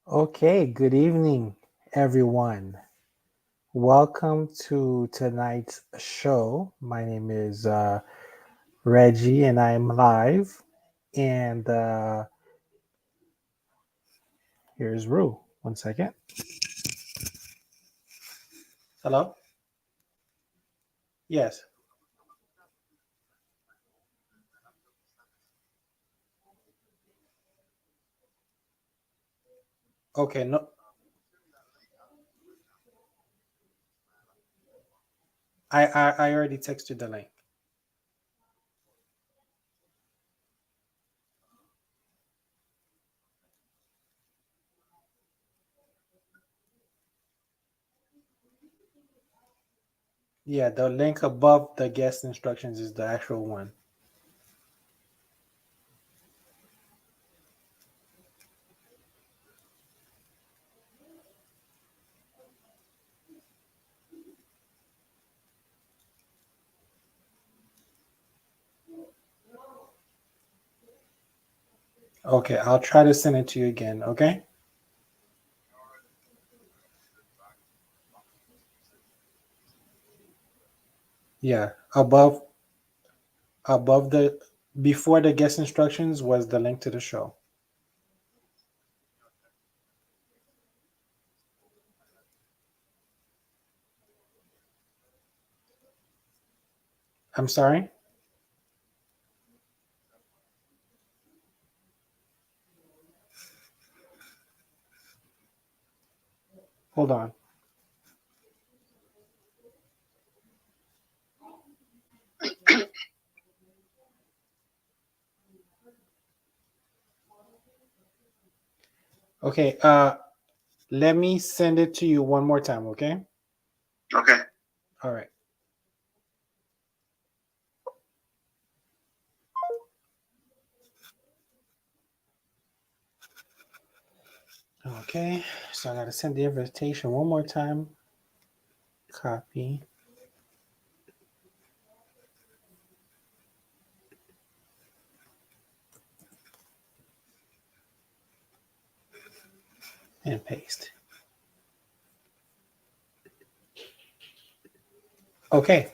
Okay, good evening, everyone. Welcome to tonight's show. My name is Reggie, and I'm live. And here's Ru. One second. Hello? Yes. Okay, no, I already texted the link. Yeah, the link above the guest instructions is the actual one. Okay, I'll try to send it to you again, okay? Yeah, above the before the guest instructions was the link to the show. I'm sorry? Hold on. Okay, let me send it to you one more time, okay? Okay. All right. Okay, so I gotta send the invitation one more time. Copy and paste. Okay,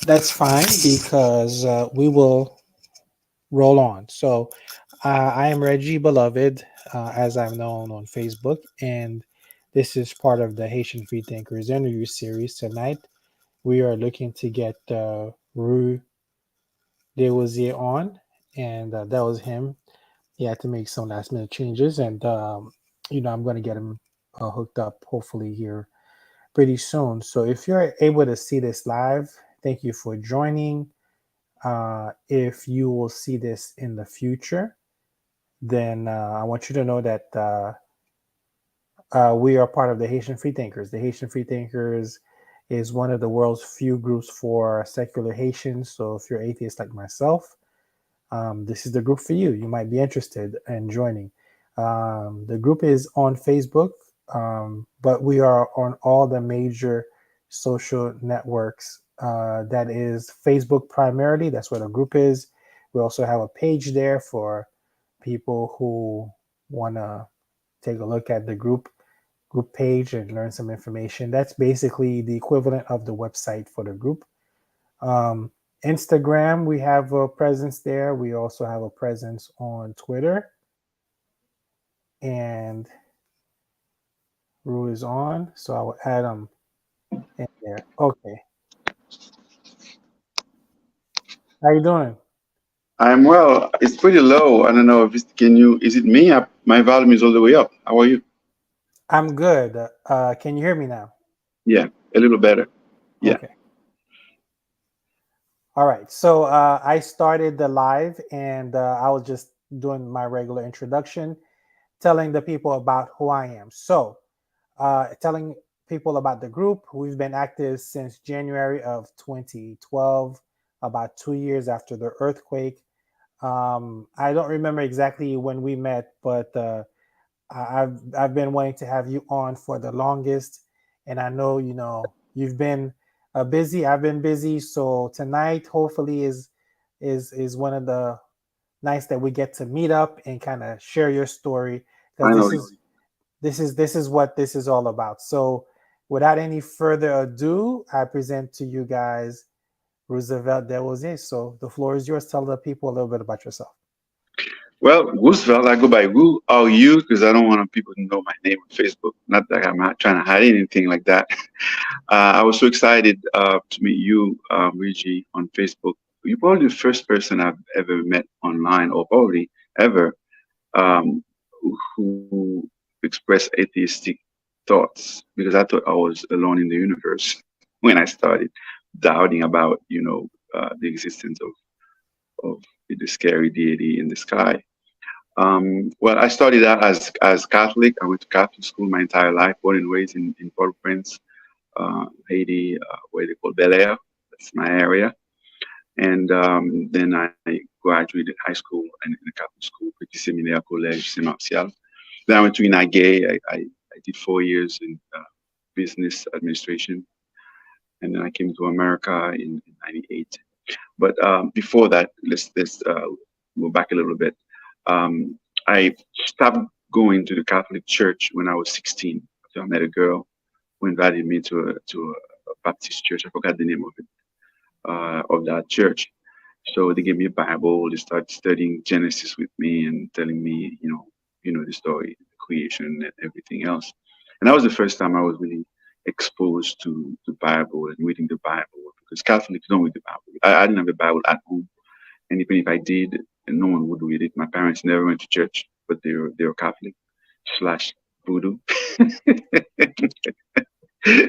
that's fine because we will roll on. So I am Reggie Beloved, as I'm known on Facebook, and this is part of the Haitian Free Thinkers interview series. Tonight, we are looking to get Ru Desrosiers on, and that was him. He had to make some last minute changes, and I'm going to get him hooked up hopefully here pretty soon. So if you're able to see this live, thank you for joining. If you will see this in the future, then I want you to know that we are part of the Haitian Free Thinkers. The Haitian Free Thinkers is one of the world's few groups for secular Haitians. So if you're atheist like myself, this is the group for you. You might be interested in joining. The group is on Facebook, but we are on all the major social networks. That is Facebook primarily. That's where the group is. We also have a page there for people who want to take a look at the group page and learn some information. That's basically the equivalent of the website for the group. Um, Instagram, we have a presence there. We also have a presence on Twitter. And Ru is on, so I will add them in there. Okay, how you doing? I'm well. It's pretty low. I don't know if is it me? My volume is all the way up. How are you? I'm good. Can you hear me now? Yeah, a little better. Yeah. Okay. All right. So I started the live, and I was just doing my regular introduction, telling the people about who I am. So, telling people about the group. We've been active since January of 2012, about 2 years after the earthquake. I don't remember exactly when we met, but I've been wanting to have you on for the longest, and I know you've been busy. I've been busy, so tonight hopefully is one of the nights that we get to meet up and kind of share your story because this Finally. is this is what this is all about. So, without any further ado, I present to you guys Roosevelt Desrosiers. So, the floor is yours. Tell the people a little bit about yourself. Well, Roosevelt, I go by Ru or you because I don't want people to know my name on Facebook. Not that I'm not trying to hide anything like that. I was so excited to meet you, Reggie, on Facebook. You're probably the first person I've ever met online, or probably ever, um, who expressed atheistic thoughts, because I thought I was alone in the universe when I started doubting about, the existence of the scary deity in the sky. Well, I started out as Catholic. I went to Catholic school my entire life, born and raised in Port-au-Prince, Haiti, where they call Bel Air. That's my area. And then I graduated high school and in a Catholic school, Petit Séminaire Collège Saint Martial. Then I went to Inagé. I did 4 years in business administration, and then I came to America in '98. But before that, let's go back a little bit. Um, I stopped going to the Catholic Church when I was 16. So I met a girl who invited me to a Baptist church. I forgot the name of that church. So they gave me a Bible. They started studying Genesis with me and telling me, the story, the creation, and everything else. And that was the first time I was really exposed to the Bible and reading the Bible, because Catholics don't read the Bible. I didn't have a Bible at home, and even if I did, no one would read it. My parents never went to church, but they were Catholic slash voodoo.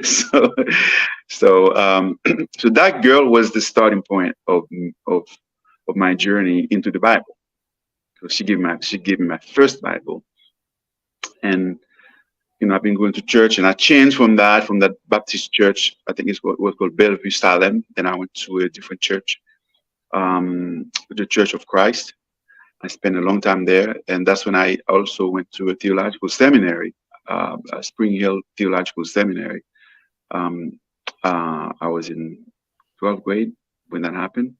so so so that girl was the starting point of of my journey into the Bible. So she gave me my first Bible, and I've been going to church, and I changed from that Baptist church. I think it's what was called Bellevue Salem. Then I went to a different church, the Church of Christ. I spent a long time there, and that's when I also went to a theological seminary, Spring Hill Theological Seminary. Um, I was in 12th grade when that happened,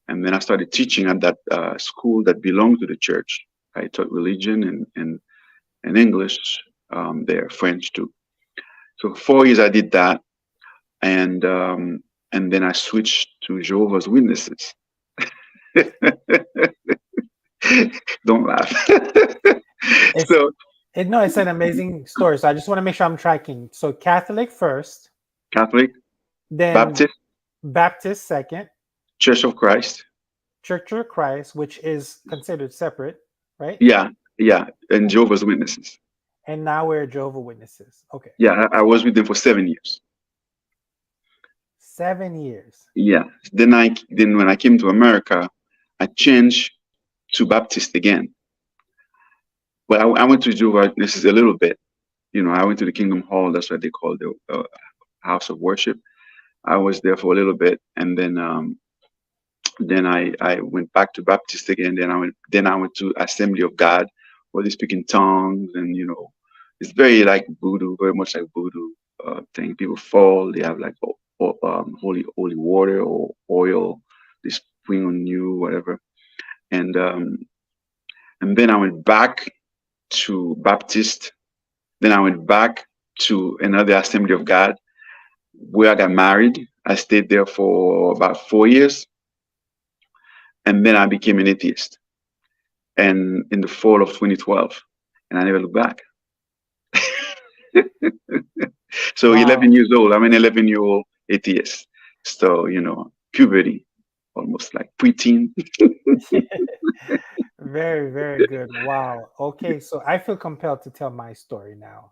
and then I started teaching at that school that belonged to the church. I taught religion and English there, French too. So for 4 years I did that, and then I switched to Jehovah's Witnesses. Don't laugh. It's So no, it's an amazing story. So I just want to make sure I'm tracking. So Catholic first, Catholic, then Baptist, Baptist second, Church of Christ. Church of Christ, which is considered separate, right? Yeah, yeah, and Okay. Jehovah's Witnesses. And now we're Jehovah Witnesses. Okay. Yeah, I was with them for 7 years. 7 years. Yeah. Then when I came to America, I changed to Baptist again. But I went to Jehovah's Witnesses a little bit. I went to the Kingdom Hall. That's what they call the house of worship. I was there for a little bit, and then I went back to Baptist again. Then I went to Assembly of God, where they speak in tongues, and it's very like voodoo, very much like voodoo thing. People fall, they have like holy water or oil, they spring on you, whatever. And then I went back to Baptist. Then I went back to another Assembly of God where I got married. I stayed there for about 4 years, and then I became an atheist. And in the fall of 2012, and I never looked back. So 11 Wow. years old, I'm an 11-year-old atheist. So, puberty, almost like preteen. Very, very good. Wow. Okay, so I feel compelled to tell my story now.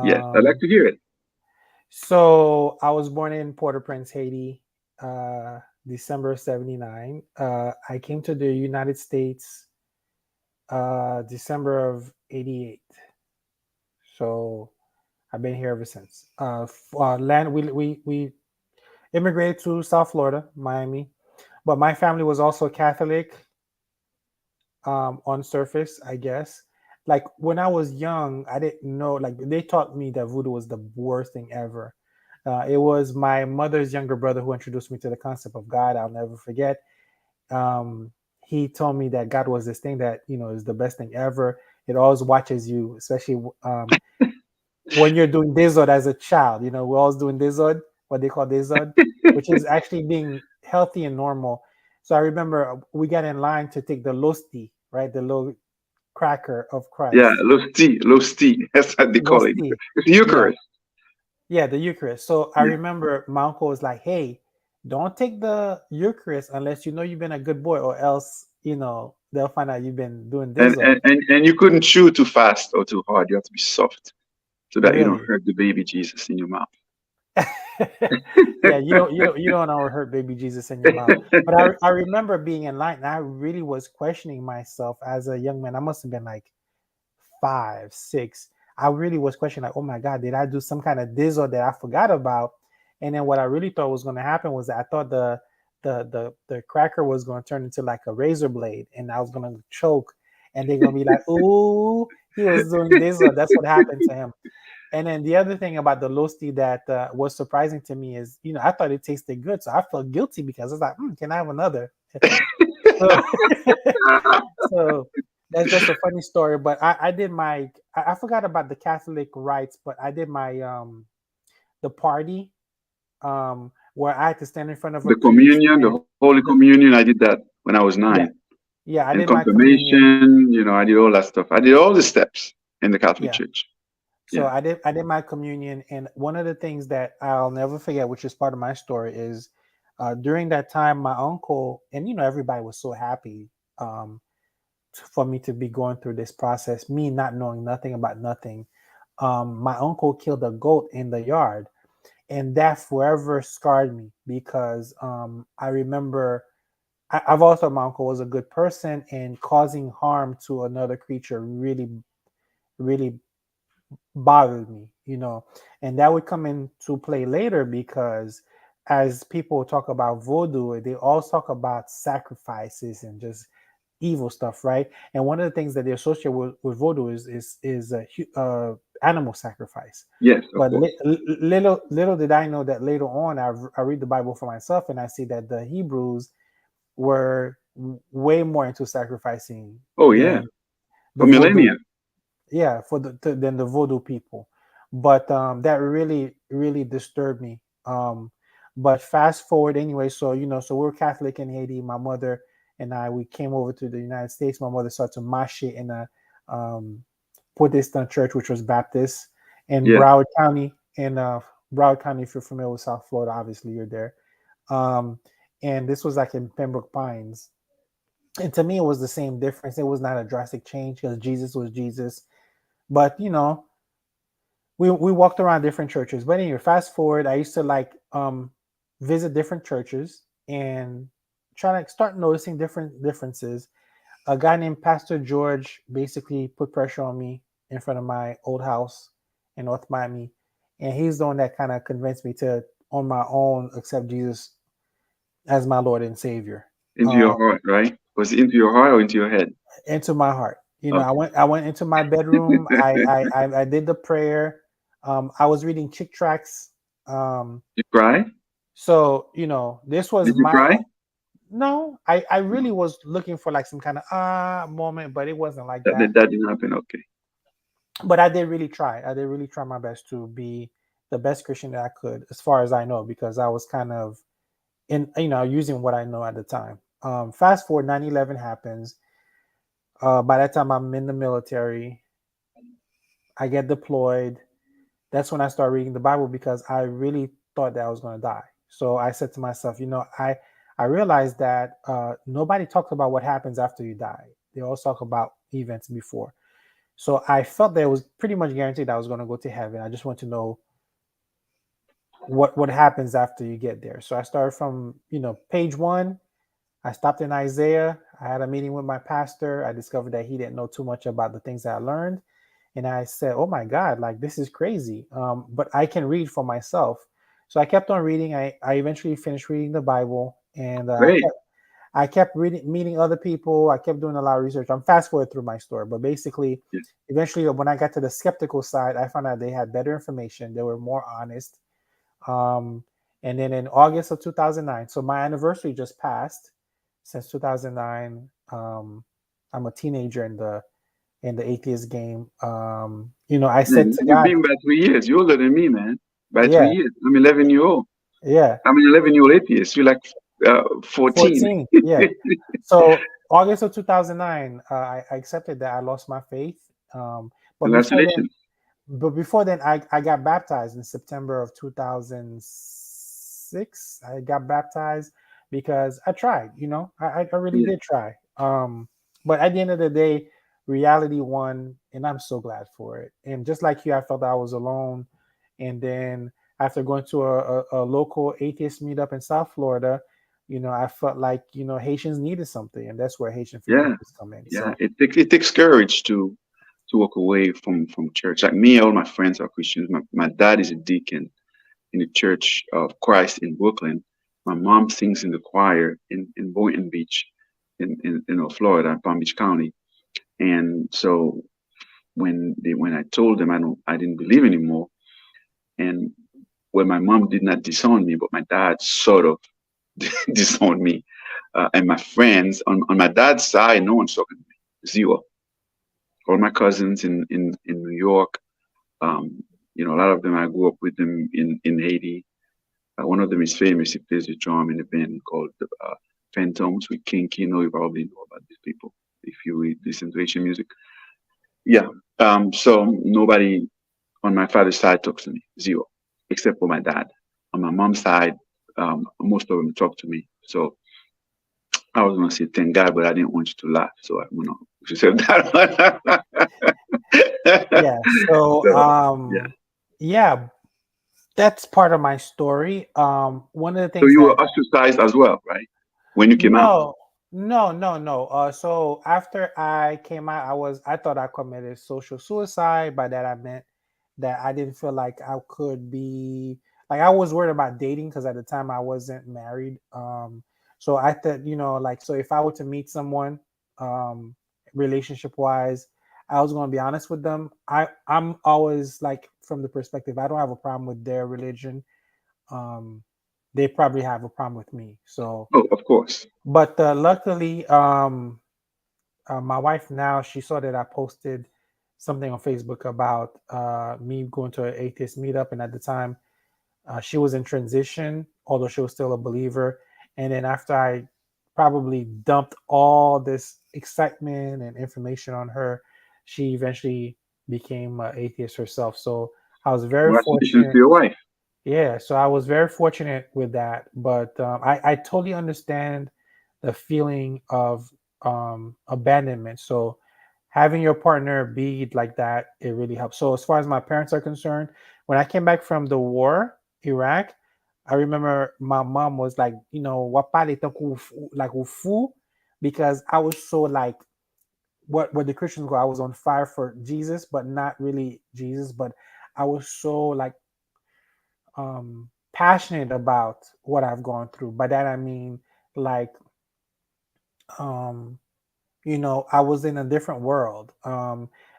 Yes, I'd like to hear it. So I was born in Port-au-Prince, Haiti, December 79. I came to the United States December of 88. So I've been here ever since. Land we immigrated to South Florida, Miami, but my family was also Catholic on surface, I guess. Like when I was young, I didn't know. Like they taught me that voodoo was the worst thing ever. It was my mother's younger brother who introduced me to the concept of God. I'll never forget. Um, he told me that God was this thing that is the best thing ever. It always watches you, especially when you're doing dizod as a child. We're always doing dizod, what they call dizod, which is actually being healthy and normal. So I remember we got in line to take the losti, right, the little cracker of Yeah, Christ, Losti. That's what they call it. losti. It's Yeah, Eucharist. yeah, the Eucharist. So I Yeah. remember my uncle was like, "Hey, don't take the Eucharist unless you've been a good boy, or else they'll find out you've been doing And, dizod." and, and, and you couldn't chew too fast or too hard. You have to be soft so that you don't Really? hurt the baby Jesus in your mouth. Yeah, you don't want to hurt baby Jesus in your mouth. But I remember being in line, and I really was questioning myself as a young man. I must have been like 5, 6. I really was questioning, like, oh my God, did I do some kind of dizzle that I forgot about? And then what I really thought was going to happen was that I thought the cracker was going to turn into like a razor blade, and I was going to choke, and they're going to be like, "Ooh, he was doing dizzle." That's what happened to him. And then the other thing about the Losti that was surprising to me is, I thought it tasted good, so I felt guilty because I was like, "Can I have another?" So, so that's just a funny story. But I did I forgot about the Catholic rites, but I did my the party where I had to stand in front of a The priest communion, the and Holy Communion, I did that when I was 9. yeah, yeah, I And did my communion. confirmation, I did all that stuff. I did all the steps in the Catholic Yeah. Church. So Yeah. I did my communion, and one of the things that I'll never forget, which is part of my story, is during that time, my uncle and everybody was so happy um, for me to be going through this process, me not knowing nothing about nothing. My uncle killed a goat in the yard, and that forever scarred me because I remember I've also my uncle was a good person, and causing harm to another creature really, really bothered me. And that would come into play later because as people talk about voodoo, they all talk about sacrifices and just evil stuff, right? And one of the things that they associate with voodoo is animal sacrifice. Yes, of But course. little did I know that later on, I read the Bible for myself, and I see that the Hebrews were way more into sacrificing Oh, yeah. than the For millennia. voodoo, yeah, than the voodoo people. But that really really disturbed me. But fast forward anyway, so we're Catholic in Haiti. My mother and we came over to the United States. My mother started to mash it in a um, Protestant church, which was Baptist in Yes. Broward County. If you're familiar with South Florida, obviously you're there. um, and this was like in Pembroke Pines. And to me, it was the same difference. It was not a drastic change because Jesus was Jesus. But we walked around different churches. But anyway, fast forward, I used to like visit different churches and try to start noticing different differences. A guy named Pastor George basically put pressure on me in front of my old house in North Miami, and he's the one that kind of convinced me to, on my own, accept Jesus as my Lord and Savior. Into your Um, heart, right? Was it into your heart or into your head? into my heart. I Okay. went into my bedroom. I did the prayer. I was reading chick tracks. Um, You cry? so this was Did you my cry? no. I really was looking for like some kind of moment, but it wasn't like That, that. that, that didn't happen. Okay. But I did really try. I did really try my best to be the best Christian that I could, as far as I know, because I was kind of in using what I know at the time. Fast forward, 9/11 happens. By that time, I'm in the military. I get deployed. That's when I start reading the Bible because I really thought that I was going to die. So I said to myself, I realized that nobody talks about what happens after you die. They all talk about events before. So I felt that it was pretty much guaranteed I was going to go to heaven. I just want to know what happens after you get there. So I started from page one. I stopped in Isaiah. I had a meeting with my pastor. I discovered that he didn't know too much about the things that I learned. And I said, oh my God, like this is crazy. But I can read for myself. So I kept on reading. I eventually finished reading the Bible, and Great. I kept reading, meeting other people. I kept doing a lot of research. I'm fast forward through my story, but basically, Yeah. eventually, when I got to the skeptical side, I found out they had better information. They were more honest. Um, and then in August of 2009, so my anniversary just passed since 2009. I'm a teenager in the atheist game. I said Man, to you've God, been by 3 years. You're older than me, man. By yeah, 3 years. I'm 11 year old. yeah, I'm an 11-year-old atheist. You're like 14. 14, yeah. So August of 2009, I accepted that I lost my faith. But before then, Congratulations. I got baptized in September of 2006. I got baptized because I tried, I really Yeah, did try. But at the end of the day, reality won, and I'm so glad for it. And just like you, I felt I was alone. And then after going to a local atheist meetup in South Florida, I felt like, Haitians needed something, and that's where Haitian free yeah, thinkers come in. yeah. So, It takes courage to walk away from church. Like me, all my friends are Christians. My dad is a deacon in the Church of Christ in Brooklyn. My mom sings in the choir in Boynton Beach, in Florida, Palm Beach County. And so when I told them I didn't believe anymore, and when my mom did not disown me, but my dad sort of disowned me, and my friends on my dad's side, no one's talking to me, zero. All my cousins in New York, a lot of them I grew up with them in Haiti. One of them is famous. He plays the drum in a band called Phantoms with King Kino. You probably know about these people if you listen to Haitian music. Yeah. So nobody on my father's side talks to me, zero, except for my dad. On my mom's side, most of them talk to me. So I was gonna say thank God, but I didn't want you to laugh, so I'm gonna she said that one. yeah. So, So yeah. yeah, that's part of my story. One of the So things you that were ostracized as well, right? When you came out. no, no. So after I came out, I thought I committed social suicide. By that I meant that I didn't feel like I could be like I was worried about dating because at the time I wasn't married. So I thought, like so if I were to meet someone, um, relationship wise, I was gonna be honest with them. I'm always like from the perspective I don't have a problem with their religion. Um, they probably have a problem with me. So Oh, of course. but luckily, my wife now she saw that I posted something on Facebook about me going to an atheist meetup, and at the time, she was in transition, although she was still a believer. And then after I probably dumped all this excitement and information on her, she eventually became an atheist herself. So I was very Congratulations to fortunate. your wife. Yeah, so I was very fortunate with that, but I totally understand the feeling of abandonment. So having your partner be like that, it really helps. So as far as my parents are concerned, when I came back from the war, Iraq, I remember my mom was like, "Wapale taku like ufu," because I was so like what the Christians go. I was on fire for Jesus, but not really Jesus, but I was so like passionate about what I've gone through. By that I mean like um I was in a different world.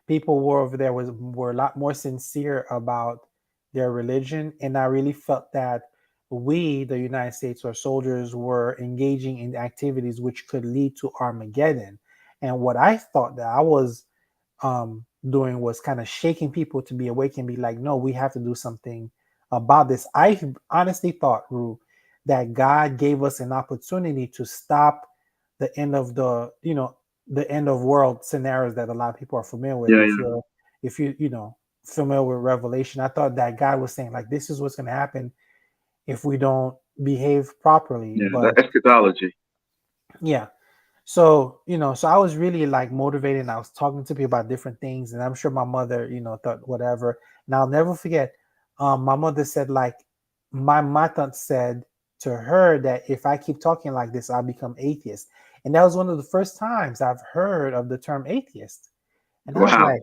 People were over there were a lot more sincere about their religion, and I really felt that we, the United States or soldiers, were engaging in activities which could lead to Armageddon. And what I thought that I was doing was kind of shaking people to be awake and be like, no, we have to do something about this. I honestly thought, Ru, that God gave us an opportunity to stop the end of the end of world scenarios that a lot of people are familiar with. Yeah, If yeah, you're if you familiar with Revelation, I thought that God was saying like this is what's going to happen if we don't behave properly. yeah. That But eschatology. yeah, so, so I was really like motivated and I was talking to people about different things. And I'm sure my mother, thought whatever. And I'll never forget, my mother said, like, my mother said to her that if I keep talking like this, I'll become atheist. And that was one of the first times I've heard of the term atheist. And I was Wow. like,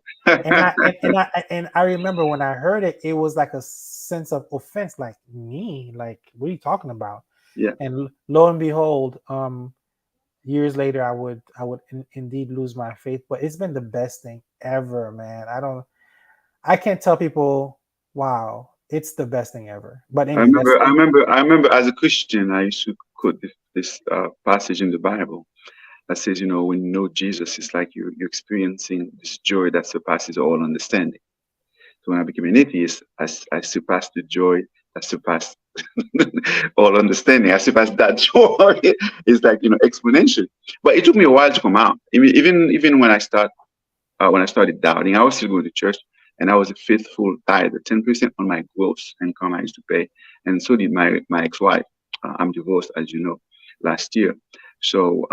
and I remember when I heard it, it was like a sense of offense, like me, like, what are you talking about? Yeah. And lo and behold, years later I would indeed lose my faith, but it's been the best thing ever, man. I can't tell people, wow, it's the best thing ever. But I anyway, remember. I remember. I remember as a Christian, I used to quote this passage in the Bible. that says, when you know Jesus, it's like you're experiencing this joy that surpasses all understanding. So when I became an atheist, I surpassed the joy that surpassed all understanding. I surpassed that joy. It's like, exponential. But it took me a while to come out. Even when I started doubting, I was still going to church, and I was a faithful tither, 10% on my gross income I used to pay, and so did my ex-wife. I'm divorced, as you know, last year. So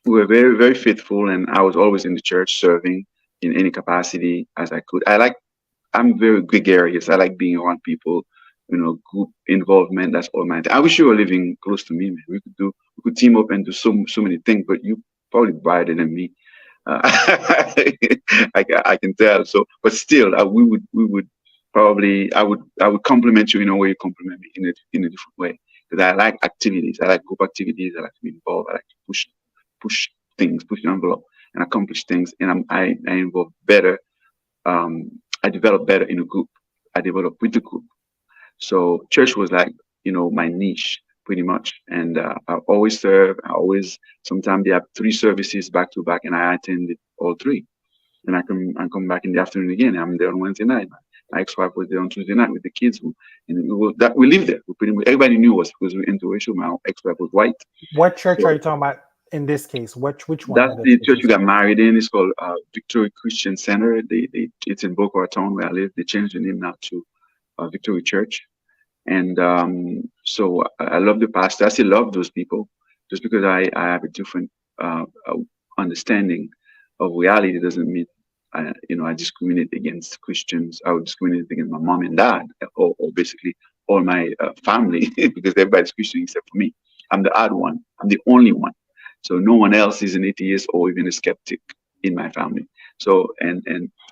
we were very, very faithful, and I was always in the church serving in any capacity as I could. I'm very gregarious. I like being around people, group involvement. That's all my thing. I wish you were living close to me, man. We could team up and do so many things, but you probably brighter than me. Uh, I can tell. So, but still, we would probably I would compliment you in a way you compliment me in a different way, because I like activities. I like group activities. I like to be involved. I like to push things, push the envelope, and accomplish things. And I involve better. Um, I develop better in a group. I develop with the group. So church was like, my niche pretty much. And I always serve. Sometimes they have three services back to back, and I attended all three. And I come back in the afternoon again. I'm there on Wednesday night. My ex-wife was there on Tuesday night with the kids. And we lived there. We pretty much, everybody knew us because we were interracial. My ex-wife was white. What church are So you talking about in this case? Which one that's of the the church we churches? got married in. It's called Victory Christian Center. It's in Boca Raton where I live. They changed the name now to Victory Church. And so I love the pastor. I still love those people. Just because I have a different understanding of reality doesn't mean I discriminate against Christians. I would discriminate against my mom and dad, or basically all my family, because everybody's Christian except for me. I'm the odd one. I'm the only one. So no one else is an atheist or even a skeptic in my family. So and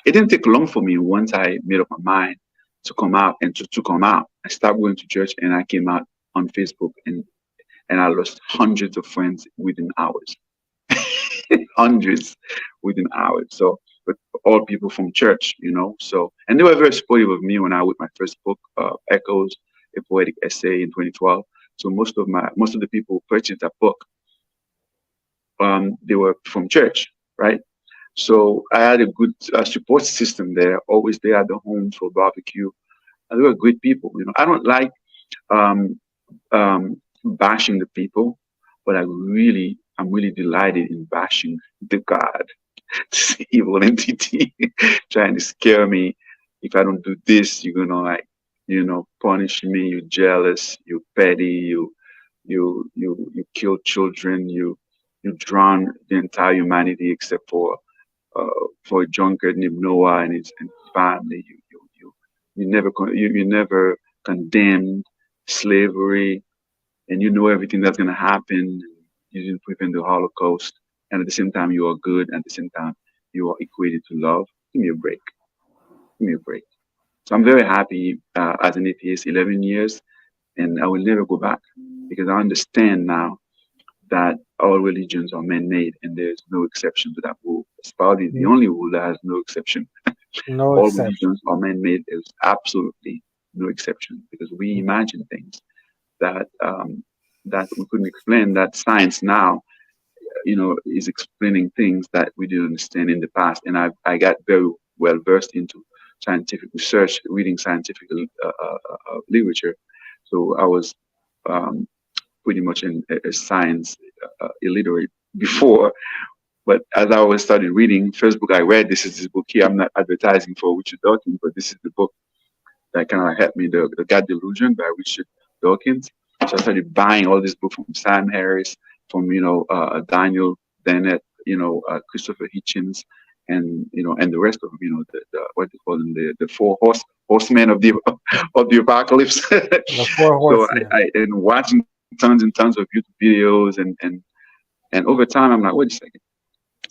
it didn't take long for me once I made up my mind to come out, and to come out. I stopped going to church, and I came out on Facebook, and I lost hundreds of friends within hours. Hundreds within hours. So, but all people from church. So, and they were very supportive of me when I wrote my first book, Echoes, a poetic essay in 2012. So most of the people who purchased that book, they were from church, right? So I had a good support system there, always there at the home for barbecue. And they were great people. I don't like um, bashing the people, but I'm really delighted in bashing the God, this evil entity, trying to scare me. If I don't do this, you're gonna, like, punish me. You're jealous. You're petty. You kill children. You drown the entire humanity except for a drunkard named Noah and his family. You never condemned slavery, and you know everything that's going to happen. You didn't prevent the Holocaust, and at the same time you are good. At the same time you are equated to love. Give me a break. Give me a break. So I'm very happy as an atheist, 11 years, and I will never go back, because I understand now that all religions are man-made, and there's no exception to that rule. It's probably the N- only rule that has no exception. No All exception. religions are man-made. There's absolutely no exception, because we Mm. imagine things that we couldn't explain. That science now, is explaining things that we didn't understand in the past. And I got very well versed into scientific research, reading scientific literature. So I was um, pretty much in a science illiterate before. But as I was started reading, first book I read, this is this book here. I'm not advertising for Richard Dawkins, but this is the book that kind of helped me, the God Delusion by Richard Dawkins. So I started buying all these books from Sam Harris, from Daniel Dennett, Christopher Hitchens, and the rest of them, the what they call them, the horsemen of the of the apocalypse. The four So horsemen. and watching tons and tons of YouTube videos, and over time I'm like, wait a second,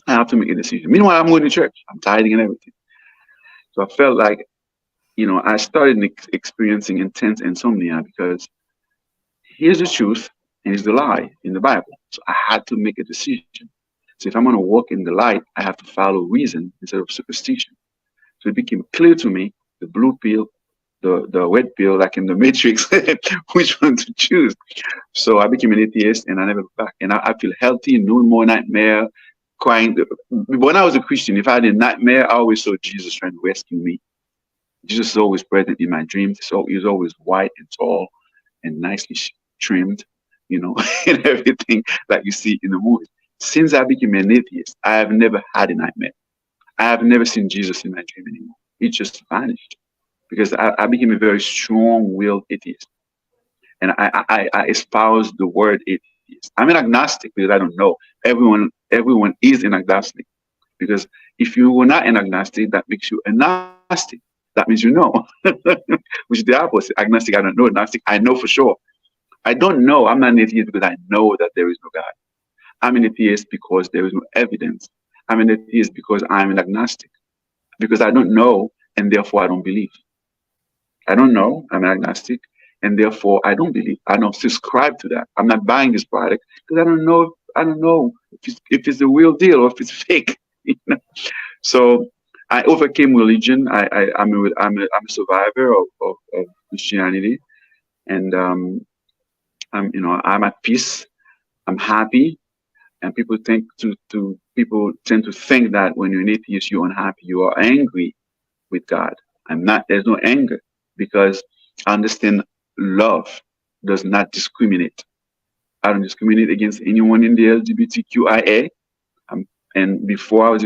I have to make a decision. Meanwhile, I'm going to church, I'm tithing and everything. So I felt like, I started experiencing intense insomnia, because here's the truth and here's the lie in the Bible. So I had to make a decision. So if I'm going to walk in the light, I have to follow reason instead of superstition. So it became clear to me, the blue pill the red pill, like in the Matrix, which one to choose. So I became an atheist, and I never looked back. And I feel healthy, no more nightmare, crying. When I was a Christian, if I had a nightmare, I always saw Jesus trying to rescue me. Jesus is always present in my dreams. So he's always white and tall and nicely trimmed, and everything like you see in the movies. Since I became an atheist, I have never had a nightmare. I have never seen Jesus in my dream anymore. It just vanished because I became a very strong-willed atheist, and I espouse the word atheist. I'm an agnostic because I don't know. Everyone is an agnostic because if you were not an agnostic, that makes you a Gnostic. That means you know, which is the opposite. Agnostic, I don't know. Gnostic, I know for sure. I don't know. I'm not an atheist because I know that there is no God. I'm an atheist because there is no evidence. I'm an atheist because I'm an agnostic because I don't know and therefore I don't believe. I don't know. I'm an agnostic and therefore I don't believe. I don't subscribe to that. I'm not buying this product because I don't know. I don't know if it's the real deal or if it's fake. You know? So I overcame religion. I'm a survivor of Christianity, and I'm at peace. I'm happy, and people tend to think that when you're an atheist, you're unhappy, you are angry with God. I'm not. There's no anger because I understand love does not discriminate. I don't discriminate against anyone in the LGBTQIA. Um, and before I was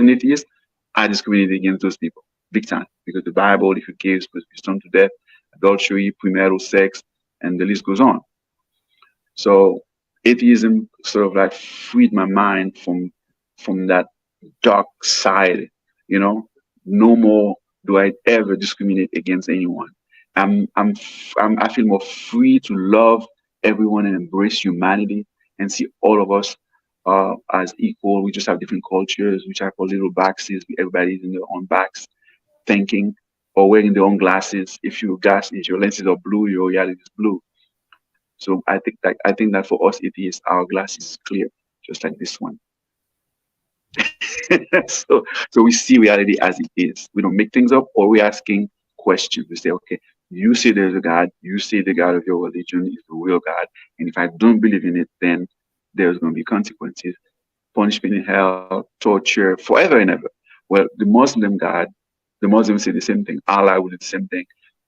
an atheist, I discriminated against those people big time because the Bible, if you gave, supposed to be stoned to death, adultery, premarital sex, and the list goes on. So atheism sort of like freed my mind from that dark side. You know, no more do I ever discriminate against anyone. I feel more free to love everyone and embrace humanity and see all of us as equal. We just have different cultures, which I call little boxes. Everybody's in their own box, thinking or wearing their own glasses. If your lenses are blue, your reality is blue. So I think that for us atheists, our glass is clear, just like this one. So we see reality as it is. We don't make things up or we're asking questions. We say, okay, you say there's a God, you say the God of your religion is the real God, and if I don't believe in it, then there's going to be consequences, punishment in hell, torture, forever and ever. Well, the Muslims say the same thing. Allah will do the same thing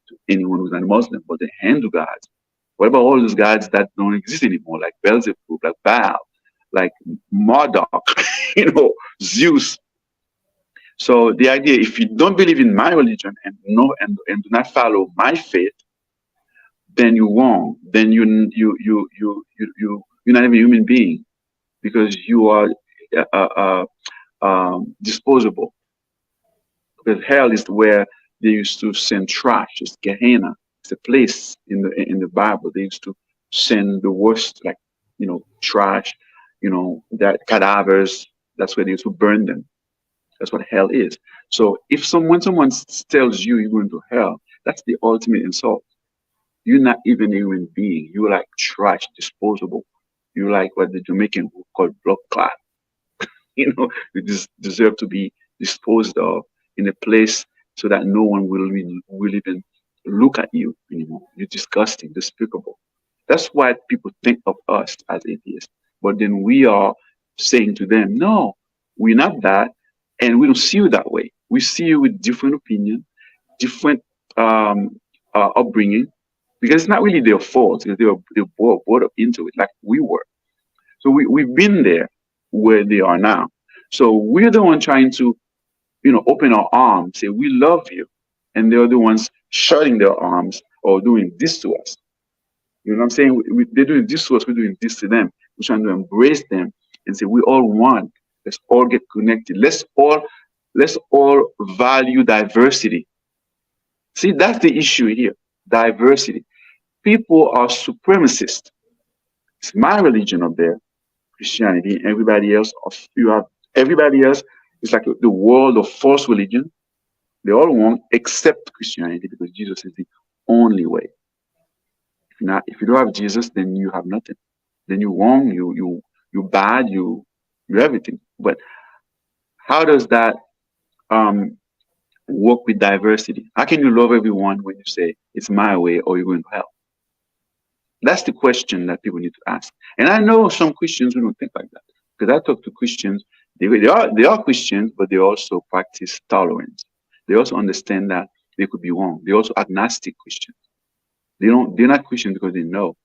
to anyone who's not a Muslim, but the Hindu gods. What about all those gods that don't exist anymore, like Beelzebub, like Baal, like Marduk, Zeus? So the idea, if you don't believe in my religion and no and do not follow my faith, then you're wrong. Then you're not even a human being because you are disposable. Because hell is where they used to send trash. It's Gehenna. It's a place in the Bible. They used to send the worst, like trash, that cadavers. That's where they used to burn them. That's what hell is. So when someone tells you you're going to hell, that's the ultimate insult. You're not even a human being. You're like trash, disposable. You're like what the Jamaican would call blood clot. You just deserve to be disposed of in a place so that no one will even look at you anymore. You're disgusting, despicable. That's why people think of us as atheists. But then we are saying to them, no, we're not that, and we don't see you that way. We see you with different opinion, different upbringing, because it's not really their fault. Because they were brought up into it like we were. So we've been there where they are now. So we're the one trying to, open our arms, say, we love you. And they're the ones shutting their arms or doing this to us. You know what I'm saying? They're doing this to us, we're doing this to them. We're trying to embrace them and say, we all one. Let's all get connected. Let's all value diversity. See, that's the issue here. Diversity. People are supremacists. It's my religion up there, Christianity. Everybody else, you have everybody else. It's like the world of false religion. They all wrong except Christianity because Jesus is the only way. If you don't have Jesus, then you have nothing. Then you wrong. You bad. You everything. But how does that um Work with diversity. How can you love everyone when you say it's my way or you're going to hell? That's the question that people need to ask. And I know some Christians who don't think like that. Because I talk to Christians, they are Christians, but they also practice tolerance. They also understand that they could be wrong. They're also agnostic Christians. They're not Christians because they know.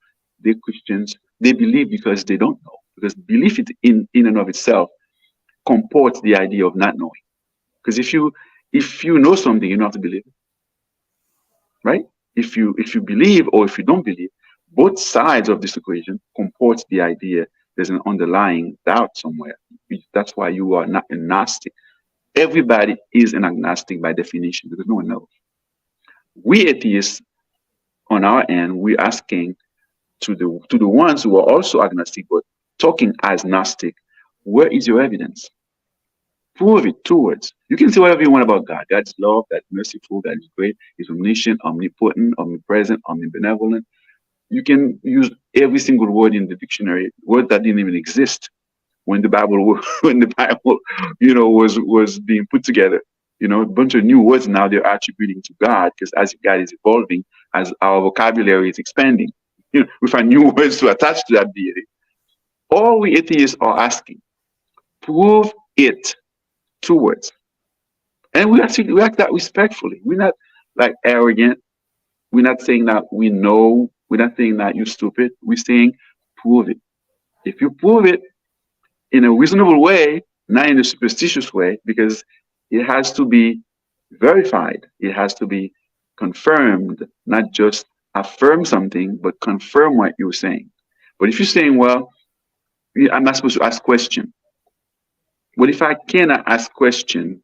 They're Christians, they believe because they don't know. Because belief in and of itself comports the idea of not knowing. Because if you know something, you don't have to believe it, right? If you believe or if you don't believe, both sides of this equation comports the idea there's an underlying doubt somewhere. That's why you are not agnostic. Everybody is an agnostic by definition because no one knows. We atheists, on our end, we're asking to the ones who are also agnostic but talking as Gnostic, where is your evidence? Prove it. 2 words. You can say whatever you want about God. God is love, God is merciful, God is great, He's omniscient, omnipotent, omnipresent, omnibenevolent. You can use every single word in the dictionary, word that didn't even exist when the Bible when the Bible, was being put together. A bunch of new words now they're attributing to God because as God is evolving, as our vocabulary is expanding, we find new words to attach to that deity. All we atheists are asking, prove it. 2 words. And we act that respectfully. We're not like arrogant. We're not saying that we know. We're not saying that you're stupid. We're saying prove it. If you prove it in a reasonable way, not in a superstitious way, because it has to be verified. It has to be confirmed, not just affirm something, but confirm what you're saying. But if you're saying, well, I'm not supposed to ask question. But if I cannot ask question,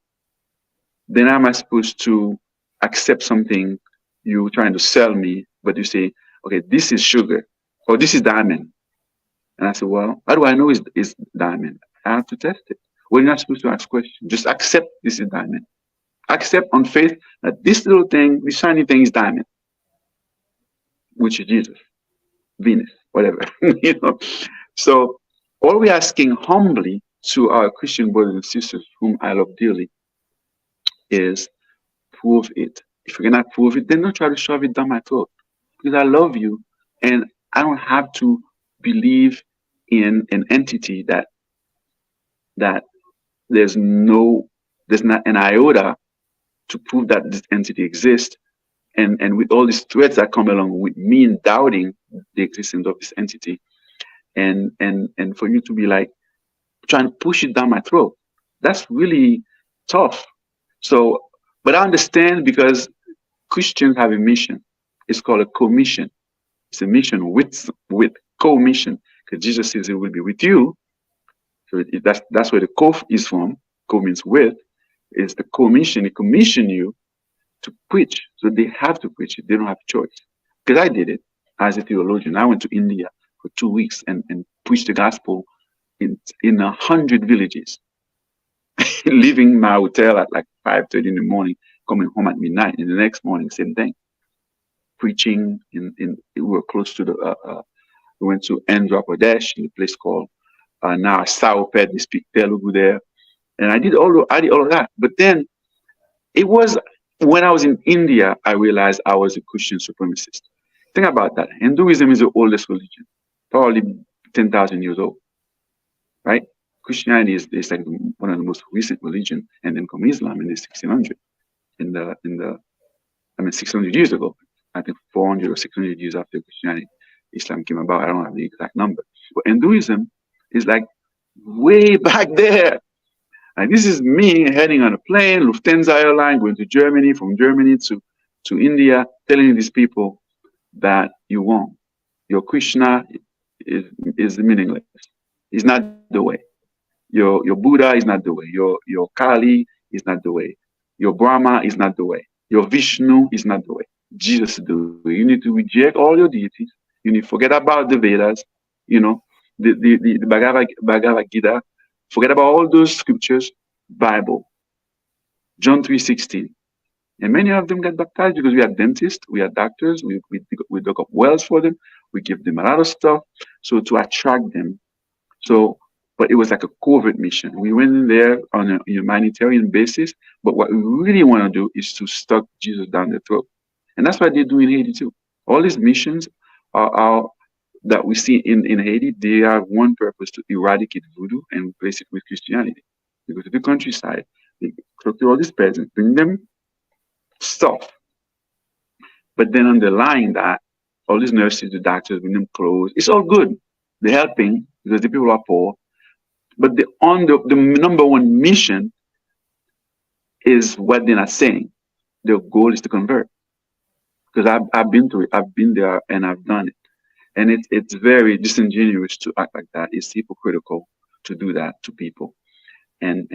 then am I supposed to accept something you're trying to sell me, but you say, okay, this is sugar or this is diamond. And I say, well, how do I know it's diamond? I have to test it. Well, you're not supposed to ask questions. Just accept this is diamond. Accept on faith that this little thing, this shiny thing is diamond, which is Jesus, Venus, whatever. you know. So all we're asking humbly to our Christian brothers and sisters, whom I love dearly, is prove it. If you cannot prove it, then don't try to shove it down my throat. Because I love you and I don't have to believe in an entity that there's no there's not an iota to prove that this entity exists. And with all these threats that come along with me doubting the existence of this entity and for you to be like trying to push it down my throat, that's really tough. So but I understand because Christians have a mission. It's called a commission. It's a mission with co-mission because Jesus says it will be with you. So that's where the co is from. Co means with. It's the commission. It commission you to preach. So they have to preach it. They don't have a choice. Because I did it as a theologian. I went to India for 2 weeks and preached the gospel in 100 villages, leaving my hotel at like 5:30 in the morning, coming home at midnight. And the next morning, same thing. Preaching we were close to we went to Andhra Pradesh in a place called now Saupet. They speak Telugu there, and I did all of that. But then it was when I was in India I realized I was a Christian supremacist. Think about that. Hinduism is the oldest religion, probably 10,000 years old, right? Christianity is like one of the most recent religion, and then come Islam in the 1600 in the 600 years ago. I think 400 or 600 years after Christianity, Islam came about. I don't have the exact number. But Hinduism is like way back there. And this is me heading on a plane, Lufthansa airline, going to Germany, from Germany to India, telling these people that you won't. Your Krishna is meaningless. It's not the way. Your Buddha is not the way. Your Kali is not the way. Your Brahma is not the way. Your Vishnu is not the way. Jesus is the way. You need to reject all your deities. You need to forget about the Vedas, you know, the Bhagavad Gita. Forget about all those scriptures. Bible, John 3:16. And many of them get baptized because we are dentists, we are doctors, we dug up wells for them, we give them a lot of stuff. So to attract them. So but it was like a covert mission. We went in there on a humanitarian basis, but what we really want to do is to stuck Jesus down the throat. And that's what they do in Haiti too. All these missions are that we see in Haiti, they have one purpose: to eradicate voodoo and replace it with Christianity. They go to the countryside, they talk to all these peasants, bring them stuff, but then underlying that, all these nurses, the doctors, bring them clothes. It's all good. They're helping because the people are poor. But the number one mission is what they're not saying. Their goal is to convert. Because I've been through it. I've been there and I've done it. And it's very disingenuous to act like that. It's hypocritical to do that to people. And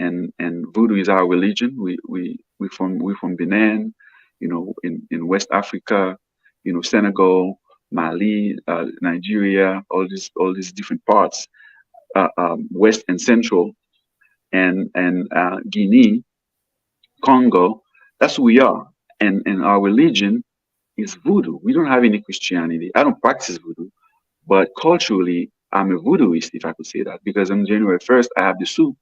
voodoo is our religion. We from Benin, in West Africa, Senegal, Mali, Nigeria, all these different parts, West and Central, and Guinea, Congo. That's who we are, and our religion is voodoo. We don't have any Christianity. I don't practice voodoo, but culturally, I'm a voodooist, if I could say that, because on January 1st, I have the soup,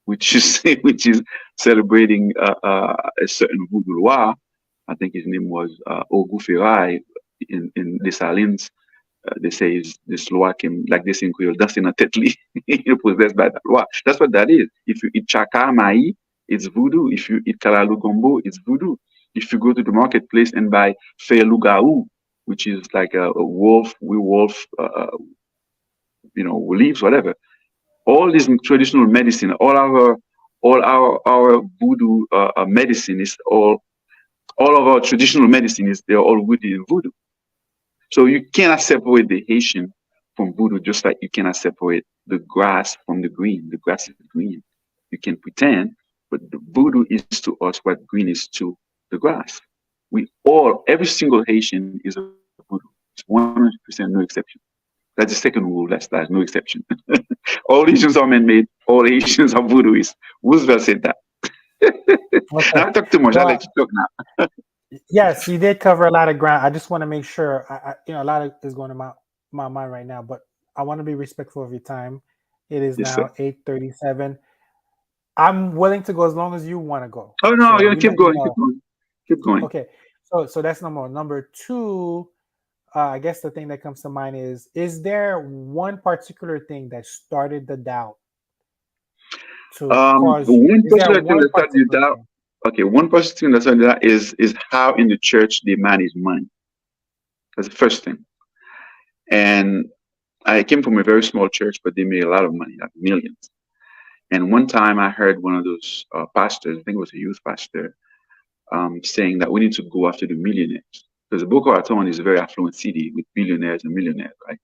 which is which is celebrating a certain voodoo roi. I think his name was Ogu in Dessalines. They say this loi came, like they say in Creole, dancing a tetli, possessed by that loi. That's what that is. If you eat chaka mai, it's voodoo. If you eat kalalu gombo, it's voodoo. If you go to the marketplace and buy felugau, which is like a wolf, werewolf, leaves, whatever. All this traditional medicine, all our voodoo medicine is all of our traditional medicine is they're all rooted in voodoo. So you cannot separate the Haitian from voodoo, just like you cannot separate the grass from the green. The grass is green. You can pretend, but the voodoo is to us what green is to the grass. Every single Haitian is a voodoo. It's 100% no exception. That's the second rule. That's no exception. All Haitians are man-made. All Haitians are voodooists. Roosevelt said that. Okay. I talk too much. I'll Well, let you talk now. yes, you did cover a lot of ground. I just want to make sure, a lot of is going to my mind right now, but I want to be respectful of your time. It is Yes, sir. now 8:37. I'm willing to go as long as you want to go. Oh no, So you you keep let me going. Keep know. going. Keep going. Okay. So that's number one. Number two, I guess the thing that comes to mind is there one particular thing that started the doubt to cause you? One Is there particular thing one that started you particular down. thing? Okay, one particular thing that started that is how in the church they manage money. That's the first thing. And I came from a very small church, but they made a lot of money, like millions. And one time I heard one of those pastors, I think it was a youth pastor, saying that we need to go after the millionaires. Because Boca Raton is a very affluent city with billionaires and millionaires, right?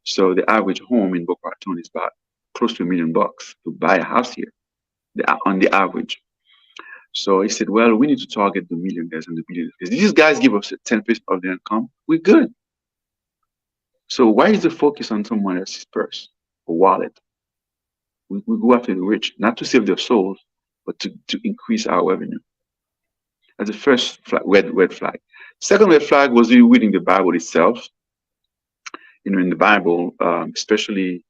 So the average home in Boca Raton is about close to $1 million to buy a house here, on the average. So he said, well, we need to target the millionaires and the billionaires. Because these guys give us 10% of their income, we're good. So why is the focus on someone else's purse or wallet? We go after the rich, not to save their souls, but to increase our revenue. That's the first red flag. Second red flag was you reading the Bible itself. In the Bible, especially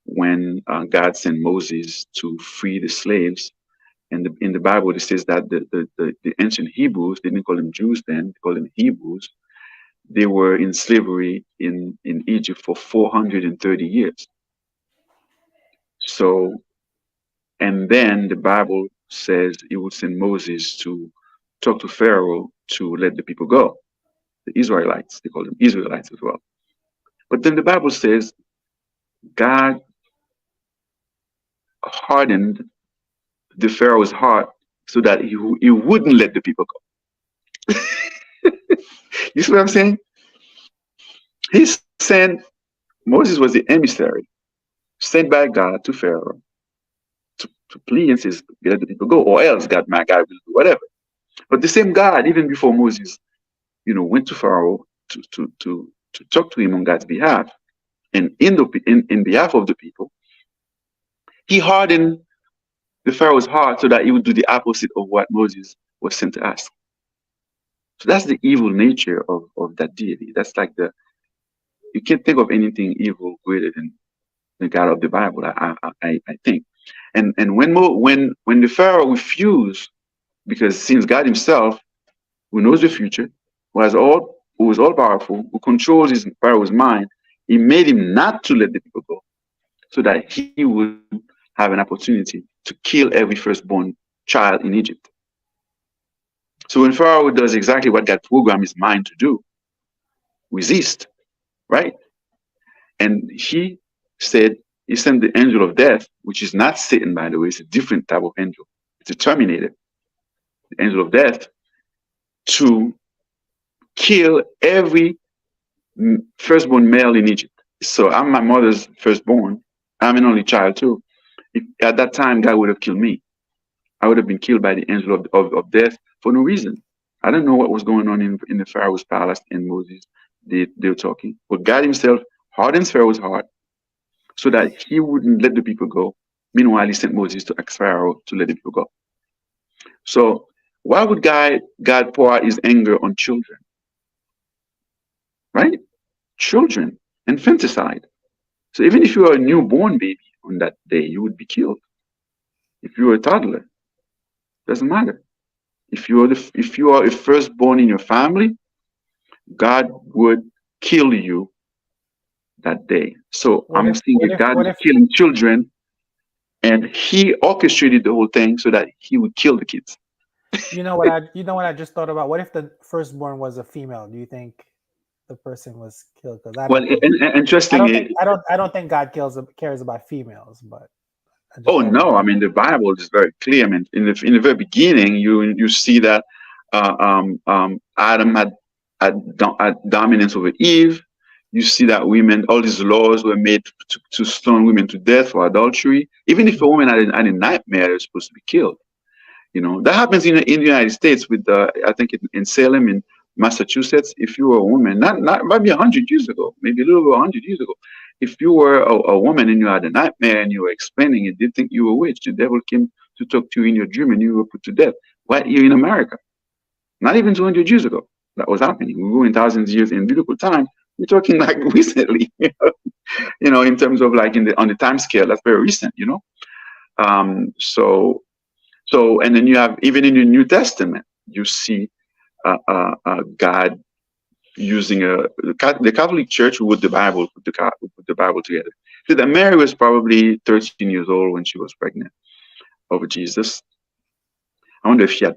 when God sent Moses to free the slaves, and in the Bible it says that the ancient Hebrews, they didn't call them Jews then, they called them Hebrews. They were in slavery in Egypt for 430 years. So, and then the Bible says it would send Moses to talk to Pharaoh to let the people go. The Israelites, they call them Israelites as well. But then the Bible says God hardened the Pharaoh's heart so that he wouldn't let the people go. You see what I'm saying? He sent, Moses was the emissary sent by God to Pharaoh to plead and says, let the people go, or else God will do whatever. But the same God, even before Moses, went to Pharaoh to talk to him on God's behalf, and in behalf of the people, he hardened the Pharaoh's heart so that he would do the opposite of what Moses was sent to ask. So that's the evil nature of that deity. That's like you can't think of anything evil greater the God of the Bible. I think. And when the Pharaoh refused, because since God Himself, who knows the future, who is all powerful, who controls his Pharaoh's mind, He made him not to let the people go, so that he would have an opportunity to kill every firstborn child in Egypt. So when Pharaoh does exactly what God programmed his mind to do, resist, right? And he sent the angel of death, which is not Satan, by the way, it's a different type of angel. It's a terminator, the angel of death, to kill every firstborn male in Egypt. So I'm my mother's firstborn. I'm an only child too. If, at that time, God would have killed me. I would have been killed by the angel of death for no reason. I don't know what was going on in the Pharaoh's palace and Moses. They were talking. But God Himself hardens Pharaoh's heart so that he wouldn't let the people go. Meanwhile, He sent Moses to ask Pharaoh to let the people go. So why would God pour out His anger on children? Right? Children, infanticide. So even if you were a newborn baby on that day, you would be killed. If you were a toddler, doesn't matter. If you are a firstborn in your family, God would kill you that day. So What I'm if seeing what that if God what is if killing children, and He orchestrated the whole thing so that He would kill the kids. you know what I just thought about? What if the firstborn was a female? Do you think the person was killed? Because I Well, don't think I don't think interestingly, I don't think God cares about females, but I just oh thought about no, I that. mean the Bible is very clear. I mean, in the very beginning, you see that Adam had dominance over Eve. You see that women, all these laws were made to stone women to death for adultery. Even if a woman had a nightmare, they're supposed to be killed. That happens in the United States with I think in Salem in Massachusetts. If you were a woman, not maybe 100 years ago, maybe a little over 100 years ago, if you were a woman and you had a nightmare and you were explaining it, they think you were a witch. The devil came to talk to you in your dream and you were put to death. Right here in America, not even 200 years ago, that was happening. We were in thousands of years in biblical time. We're talking like recently, in terms of like on the time scale, that's very recent. So, and then you have, even in the New Testament, you see God using the Catholic Church with the Bible, put the Bible together. So that Mary was probably 13 years old when she was pregnant of Jesus. I wonder if she had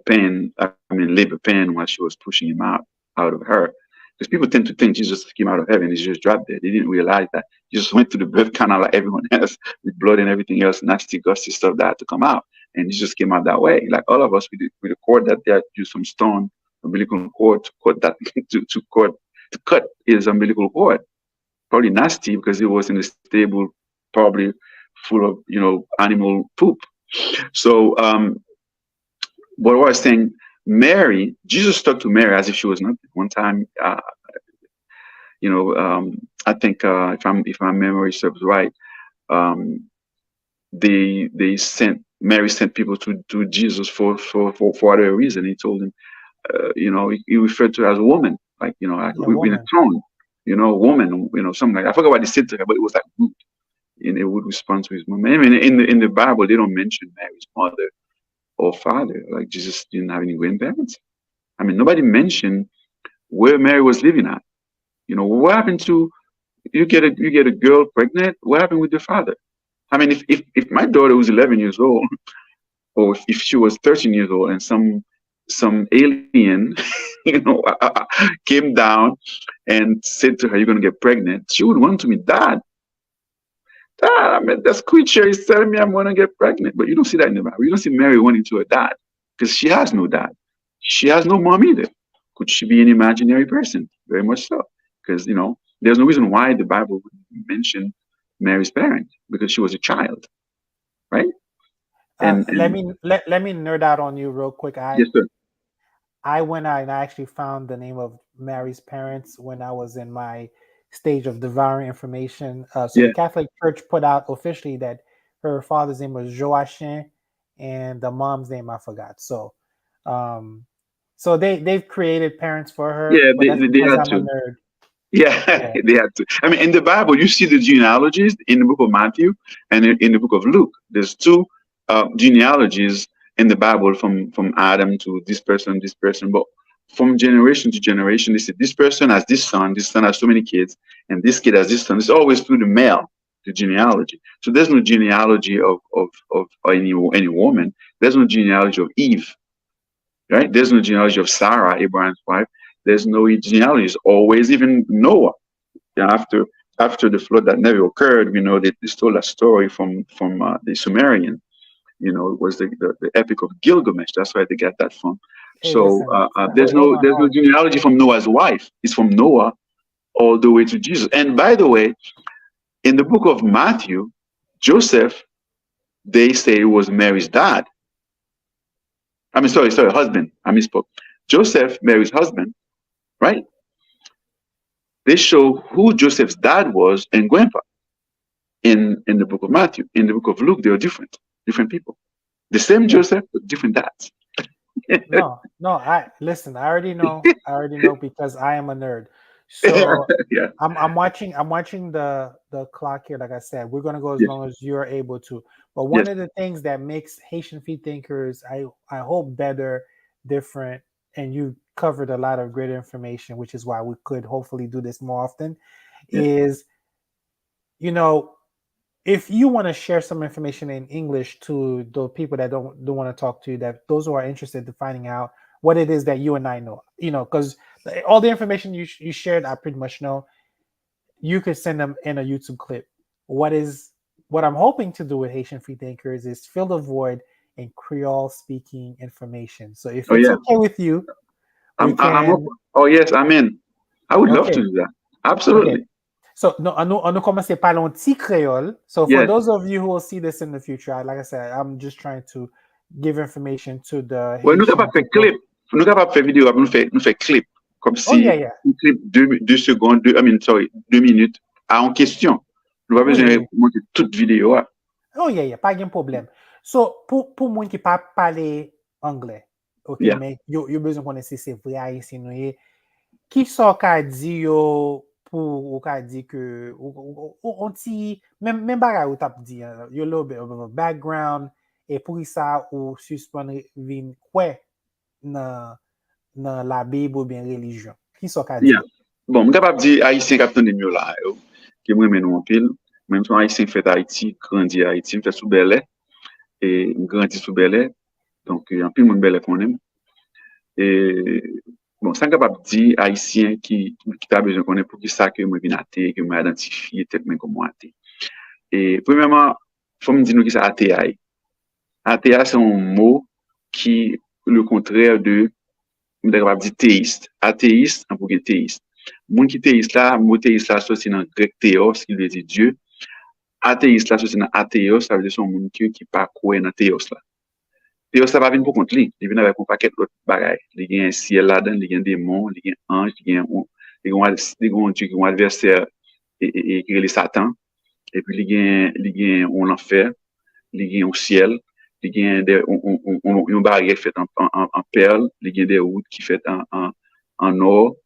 labor pain while she was pushing him out of her. Because people tend to think Jesus came out of heaven, he just dropped dead. They didn't realize that he just went to the birth canal like everyone else with blood and everything else, nasty, gusty stuff that had to come out. And he just came out that way. Like all of us with the cord that they had to use some stone, umbilical cord to cut that to cut his umbilical cord. Probably nasty because it was in a stable, probably full of animal poop. So but what I was saying, Mary, Jesus talked to Mary as if she was nothing. One time, I think if my memory serves right, um, they sent Mary sent people to Jesus for whatever reason. He told him, he referred to her as a woman, like Yeah, in a woman. tone, woman, something like that. I forgot what he said to her, but it was like rude. And it would respond to his mom. I mean, in the Bible, they don't mention Mary's mother or father. Like Jesus didn't have any grandparents. I mean, nobody mentioned where Mary was living at. What happened to you get a girl pregnant? What happened with the father? I mean, if my daughter was 11 years old, or if she was 13 years old, and some alien, came down and said to her, "You're gonna get pregnant," she would run to me, "Dad, Dad, I mean, this creature is telling me I'm gonna get pregnant." But you don't see that in the Bible. You don't see Mary running to her dad because she has no dad. She has no mom either. Could she be an imaginary person? Very much so. Because, there's no reason why the Bible would mention Mary's parent because she was a child, right? Let And me let me nerd out on you real quick. I yes, sir. I went out and I actually found the name of Mary's parents when I was in my stage of devouring information. So Yeah, the Catholic Church put out officially that her father's name was Joachim and the mom's name I forgot. Um, so they've created parents for her, yeah, but they, that's they because had I'm a to. nerd. Yeah, Yeah. they had to. I mean, in the Bible, you see the genealogies in the book of Matthew and in the book of Luke. There's two genealogies in the Bible from Adam to this person. But from generation to generation, they say this person has this son has so many kids, and this kid has this son. It's always through the male, the genealogy. So there's no genealogy of any woman. There's no genealogy of Eve, right? There's no genealogy of Sarah, Abraham's wife. There's no genealogy. It's always even Noah. Yeah, after the flood that never occurred, we know that they stole a story from the Sumerian. It was the Epic of Gilgamesh. That's where they got that from. Hey, So listen. there's Hold no on. there's no genealogy from Noah's wife. It's from Noah all the way to Jesus. And by the way, in the book of Matthew, Joseph, they say it was Mary's dad. I mean, sorry, husband. I misspoke. Joseph, Mary's husband, right? They show who Joseph's dad was and grandpa in the book of Matthew. In the book of Luke, they are different people. The same Yeah. Joseph, but different dads. No, no. I listen. I already know. I already know because I am a nerd. So Yeah, I'm watching the clock here. Like I said, we're gonna go as yes, long as you're able to. But one yes, of the things that makes Haitian free thinkers, I hope better, different, and you covered a lot of great information, which is why we could hopefully do this more often. yes. Is you know if you want to share some information in English to the people that don't want to talk to you, that those who are interested in finding out what it is that you and I know, because all the information you shared, I pretty much know. You could send them in a YouTube clip. What I'm hoping to do with Haitian free thinkers is fill the void in Creole speaking information. So if Oh it's yeah, okay with you, we I'm can. open. Oh yes, I'm in. I would love to Okay, do that. okay. Absolutely. So no, on a commence par un petit créole. So for Yes. those of you who will see this in the future, like I said, I'm just trying to give information to the Ouais, nous Haitian capables de faire people. clip. Nous capables de faire vidéo, nous faire clip. Comme Oh yeah, si yeah. un clip deux secondes, I mean, sorry, 2 minutes en question. Nous pas Oui, besoin de oui. monter toute vidéo. Ah. Oh yeah, yeah. Pas de problème. So pour moun qui pas parler anglais, ok, Yeah. mais yo besoin connaître si c'est vrai haïtien nou ye. Qui so ka di yo pour ou ka di que on ti même bagay ou tap di yo little bit of a background et pour ça ou suspend vin kwe nan la Bible ou bien religion. Qui so ka di Yeah. yo? Bon, je suis capable de dire haïtien capitaine de mieux là, qui me mène en pile. Même si haïtien fait Haïti, grandi à Haïti, fait sous Belé et grandi sous Belé. Donc, en pile monde Belé qu'on aime. Et bon, c'est capable de dire haïtien qui t'a besoin qu'on ait pour qui ça que moi viens athée, que moi identifié tel même comme moi athée. Et premièrement, faut me dire nous qui c'est athée. Athée, c'est un mot qui est le contraire de, on est capable de dire théiste. Athéiste, en pour théiste. Moun qui théiste là, mot théiste là, c'est dans le grec théos, qui veut dire Dieu. Athéiste là, c'est dans athéos, ça veut dire son moun qui pas croire dans théos là. Théos ça va venir pour contre lui. Il vient avec un paquet d'autres bagages. Il y a un ciel là-dedans, il y a un démon, il y a un ange, il y a un Dieu qui est un adversaire et qui est le Satan. Et puis il y a un enfer, il y a un ciel, il y a une barrière faite en perles, il y a des routes qui faites en or,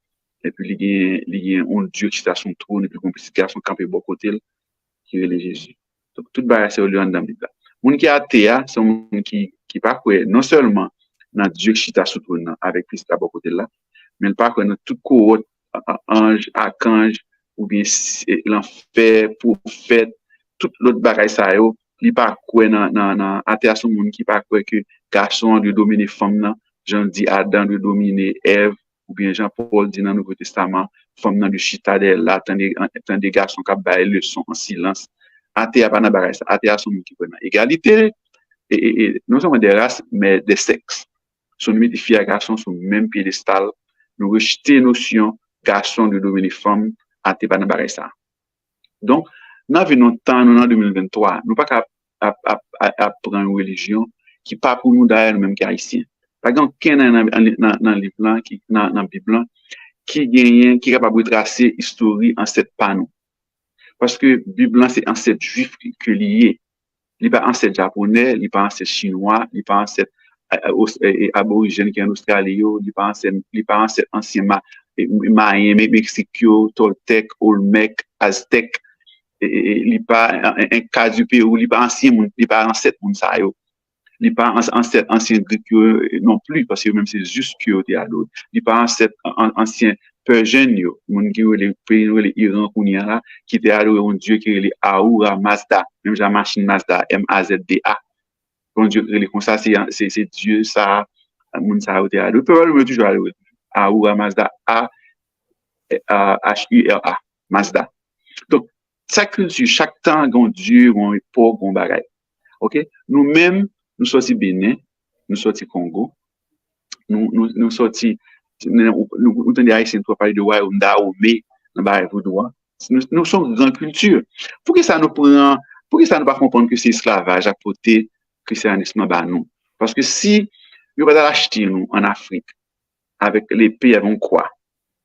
et puis il y a un Dieu qui est à son trône, et puis un petit garçon campé bon côté, qui est Jésus. Donc, toute barrière, c'est au lieu dans la Bible. Moun qui a athée, c'est un moun qui pas quoi, non seulement dans Dieu qui est à son trône, avec Christ à bon côté là, mais pas quoi dans tout cohorte, ange, archange, ou bien l'enfer, prophète, tout l'autre bagaille ça yo, li pas quoi dans athée son monde qui pas quoi que garçon doit dominer femme nan, Jean dit Adam doit dominer Ève, ou bien Jean-Paul dit dans le Nouveau Testament, femme nan de chita d'elle là, tant des garçons qui baillent leçon en silence. Athée pas dans bagaille ça, athée son monde qui connaît égalité et non seulement des races mais des sexes. Son nous filles et garçons sur le même piédestal, nous rejeter notion garçon de dominer femme, athée pas dans bagaille ça. Donc, nous venons temps, nous en 2023, nous pas qu'à prendre une religion qui pas pour nous d'ailleurs nous-mêmes qui haïtiens. Par exemple, qui dans le livre qui dans la Bible qui gagne qui est capable de tracer historique en 7 panneaux. Parce que Bible c'est ancêtre juif que lié. Il pas ancêtre japonais, il pas ancêtre chinois, il pas ancêtre aborigène qui est en Australie, il pas ancêtre ancien Mayen, Mexique, Toltec, Olmec, Aztec, li pas un cas du Pérou, li pas ancien moun, li pas ancêtre moun sa yo. Li pas ancien grec non plus, parce que même c'est juste que yo te ado. Li pas ancien Persian yo, moun ki yo les pays les Iran kounya là, qui te ado un dieu qui est Ahura Mazda, même la machine Mazda, M-A-Z-D-A. Un dieu qui est comme ça, c'est dieu ça, moun sa yo te ado. Peut pas toujours ado. Ahura Mazda, H-U-R-A, Mazda. Donc, chaque culture, chaque temps, gon dieu, gon époque, gon bagay. OK? Nous-mêmes, nous sortis Bénin, nous sortis Congo, nous sortis, nous tenons Haïtiens pour parler de Royaume d'Aomé, nous sommes une grande culture. Pour que ça nous prend, pour que ça ne pas comprendre que c'est esclavage à côté christianisme bah nous. Parce que si nous va acheter nous en Afrique avec l'épée avec quoi,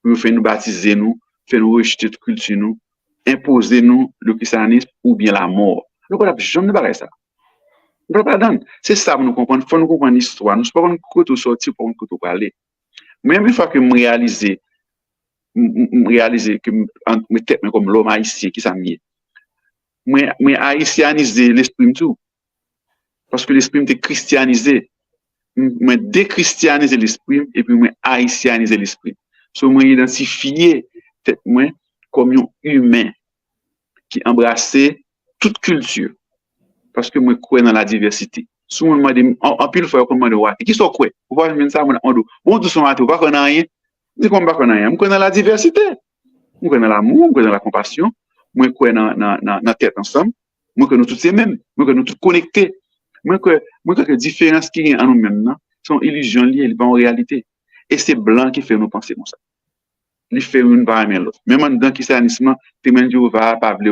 nous fait nous baptiser nous, fait nous rejeter toute culture nous, imposer nous le christianisme ou bien la mort. Nous pas jamais pas ça. Nous pas dans. C'est ça pour nous comprendre, faut nous comprendre l'histoire. Nous pas qu'on côté sortir pour qu'on parler. Même une fois que me réaliser que me tête comme l'homme haïtien qui s'amie. Moi haïtianiser l'esprit tout. Parce que l'esprit est christianisé. Moi déchristianiser l'esprit et puis moi haïtianiser l'esprit. So moi identifier tête moi comme un humain qui embrassait toute culture. Parce que moi crois dans la diversité. Souvent moi en pile fois comme moi de ouais. Qui sont quoi? Vous voyez même ça on bon tout son matin pas connait rien. Dis comme pas connait rien. Moi connais la diversité. Moi connais l'amour, moi connais la compassion, moi crois dans tête ensemble. Moi que nous tous c'est même, moi que nous tous connectés. Moi que différence qui est en nous-mêmes sont illusions liées pas en réalité. Et c'est blanc qui fait nous penser comme ça. Il fait une par l'autre. Même dans christianisme, témoin Jéhovah pas vle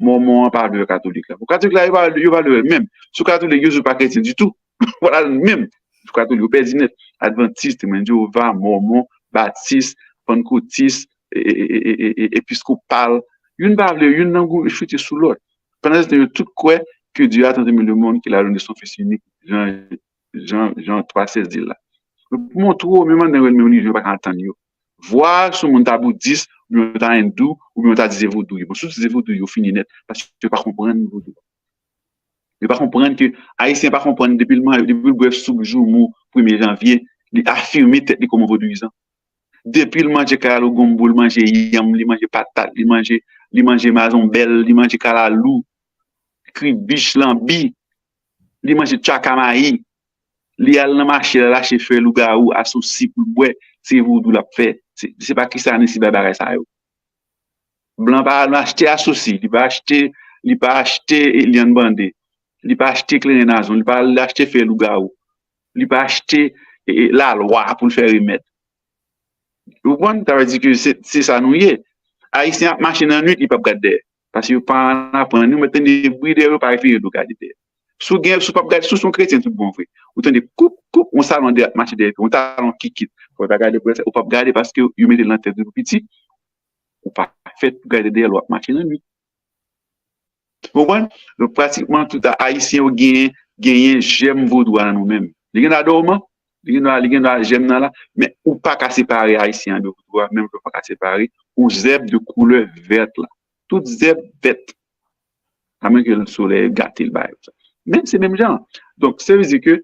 Mormon pas de catholique là. Pour catholique là, il va le même. Sous catholique, il pas chrétien du tout. Voilà même. Sous catholique, il perd net. Adventiste, témoin Jéhovah, Mormon, Baptiste, Pentecôtiste, épiscopal. Une parle, une langue chuter sous l'autre. Pendant ce temps, tout quoi que Dieu a tant aimé le monde qu'il a donné son fils unique. Jean 3,16 dit là. Pour montrer, même dans le même livre, pas entendre. Voir sur mon tabou 10, ou bien t'as hindou, ou bien t'as dit vaudou. Bon, si tu dis vaudou, il finit net, parce que tu ne peux pas comprendre vaudou. Tu ne peux pas comprendre que Haïtien pas comprendre depuis le bref sous-jour, 1er janvier, il affirme tête comme vaudouisant. Depuis le manger caralo gombo, il manger yam, il manger patate, il manger mazon belle, il manger kalalou, kribiche lambi, il manger chakamaï, il a le marché, lâcher feu, lougaou, associé pour boire, c'est vaudou la fait. C'est pas qui ça n'est si bagarre ça yo. Blanc pas acheter associé, il pas acheter lien bandé, il pas acheter clénazon, il pas acheter fait lougaou, il pas acheter la loi pour le faire remettre. Vous comprenez, ça veut dire que c'est ça nous y est. Haïtien machine en nuit, il pas regarder parce que pas apprendre nous mettre des bruits de pas faire de garder. Sous pas regarder sous son chrétien tout bon vrai. Autant de coupe on salon de marché de on talon qui quitte. Faut pas regarder ou pas regarder parce que you mettez dans tête de petit ou pas fait regarder des l'autre machine en nuit. Vous comprenez? Donc pratiquement tout haïtien gagner j'aime vaudou dans nous-mêmes. Les gens adorent les gens j'aime là mais ou pas qu'à séparer haïtien de vaudou même pas qu'à séparer ou zèbre de couleur verte là. Toute zèbre verte. À moins que le soleil gâte le bail. Mais c'est même genre. Donc ça veut dire que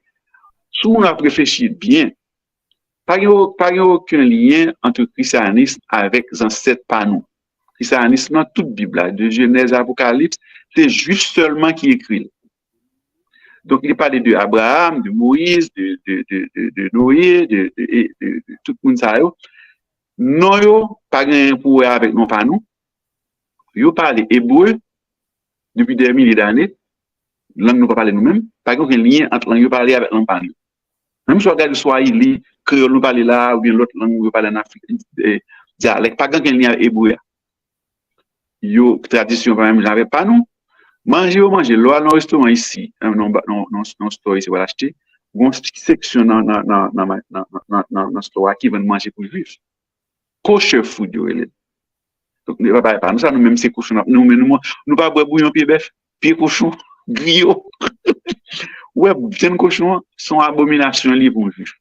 si on a réfléchi bien, pas aucun lien entre christianisme avec les ancêtres par nous. Christianisme dans toute Bible, de Genèse à Apocalypse, c'est juste seulement qui écrit. Donc il parle de Abraham, de Moïse, de Noé, de tout le monde ça. Non, yo, pas rien pour avec non pas nous. Yo parle hébreu depuis des milliers d'années. Langue nous pas parler nous-mêmes. Pas aucun lien entre langue yo parler avec langue pas nous. Même si on regarde le Swahili, Creole nous parler là, ou bien l'autre langue nous parler en Afrique, dialecte, pas aucun lien avec hébreu. Yo, tradition, par exemple, j'avais pas nous. Manger, l'eau dans restaurant ici, non, store ici, voilà, acheter. Une section dans store qui vient manger pour juifs. Kosher food, yo, donc, nous pas nous, ça, nous-mêmes, c'est cochon. Nous pas boire bouillon, pied bœuf, pied cochon, griot. Ouais, viande cochon, son abomination libre pour juif.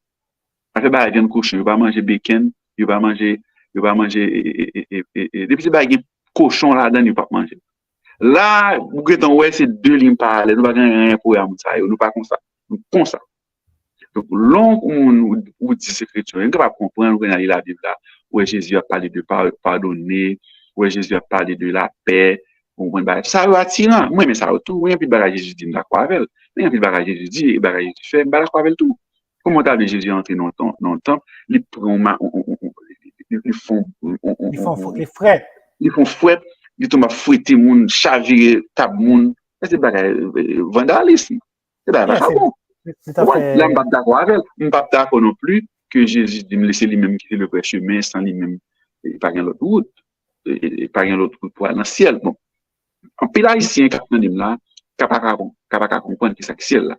Ça fait pas viande cochon, pas manger bacon, il va manger, des petits baguettes cochon là-dedans, il va pas manger. Là, vous ouais, c'est deux lignes parallèles, nous pas rien pour ça, nous pas comme ça. Nous comme ça. Donc, long on dit l'écriture, on ne peut pas comprendre, on a la Bible là, où Jésus a parlé de pardonner, où Jésus a parlé de la paix, ça va attirant. Moi, mais ça va tout. Il y a plus de bagage Jésus dit, d'accord avec elle. Il y a plus de bagage Jésus dit, et bagage Jésus fait, d'accord avec tout. Comment t'as vu Jésus entrer dans le temple, ils font, Les frais. ils font fouette, ils tombent à fouetter moun, chavirer, tab moun. C'est bagage vandalisme. C'est bagage pas bon. C'est à fait. Là, je ne suis pas d'accord avec elle. Je ne suis pas d'accord non plus que Jésus dit me laisser lui-même quitter le vrai chemin sans lui-même, pas rien l'autre route, et pas rien l'autre route pour aller dans le ciel. Bon. En pile haïtien, qui là, qui pas comprendre qui c'est que ciel là.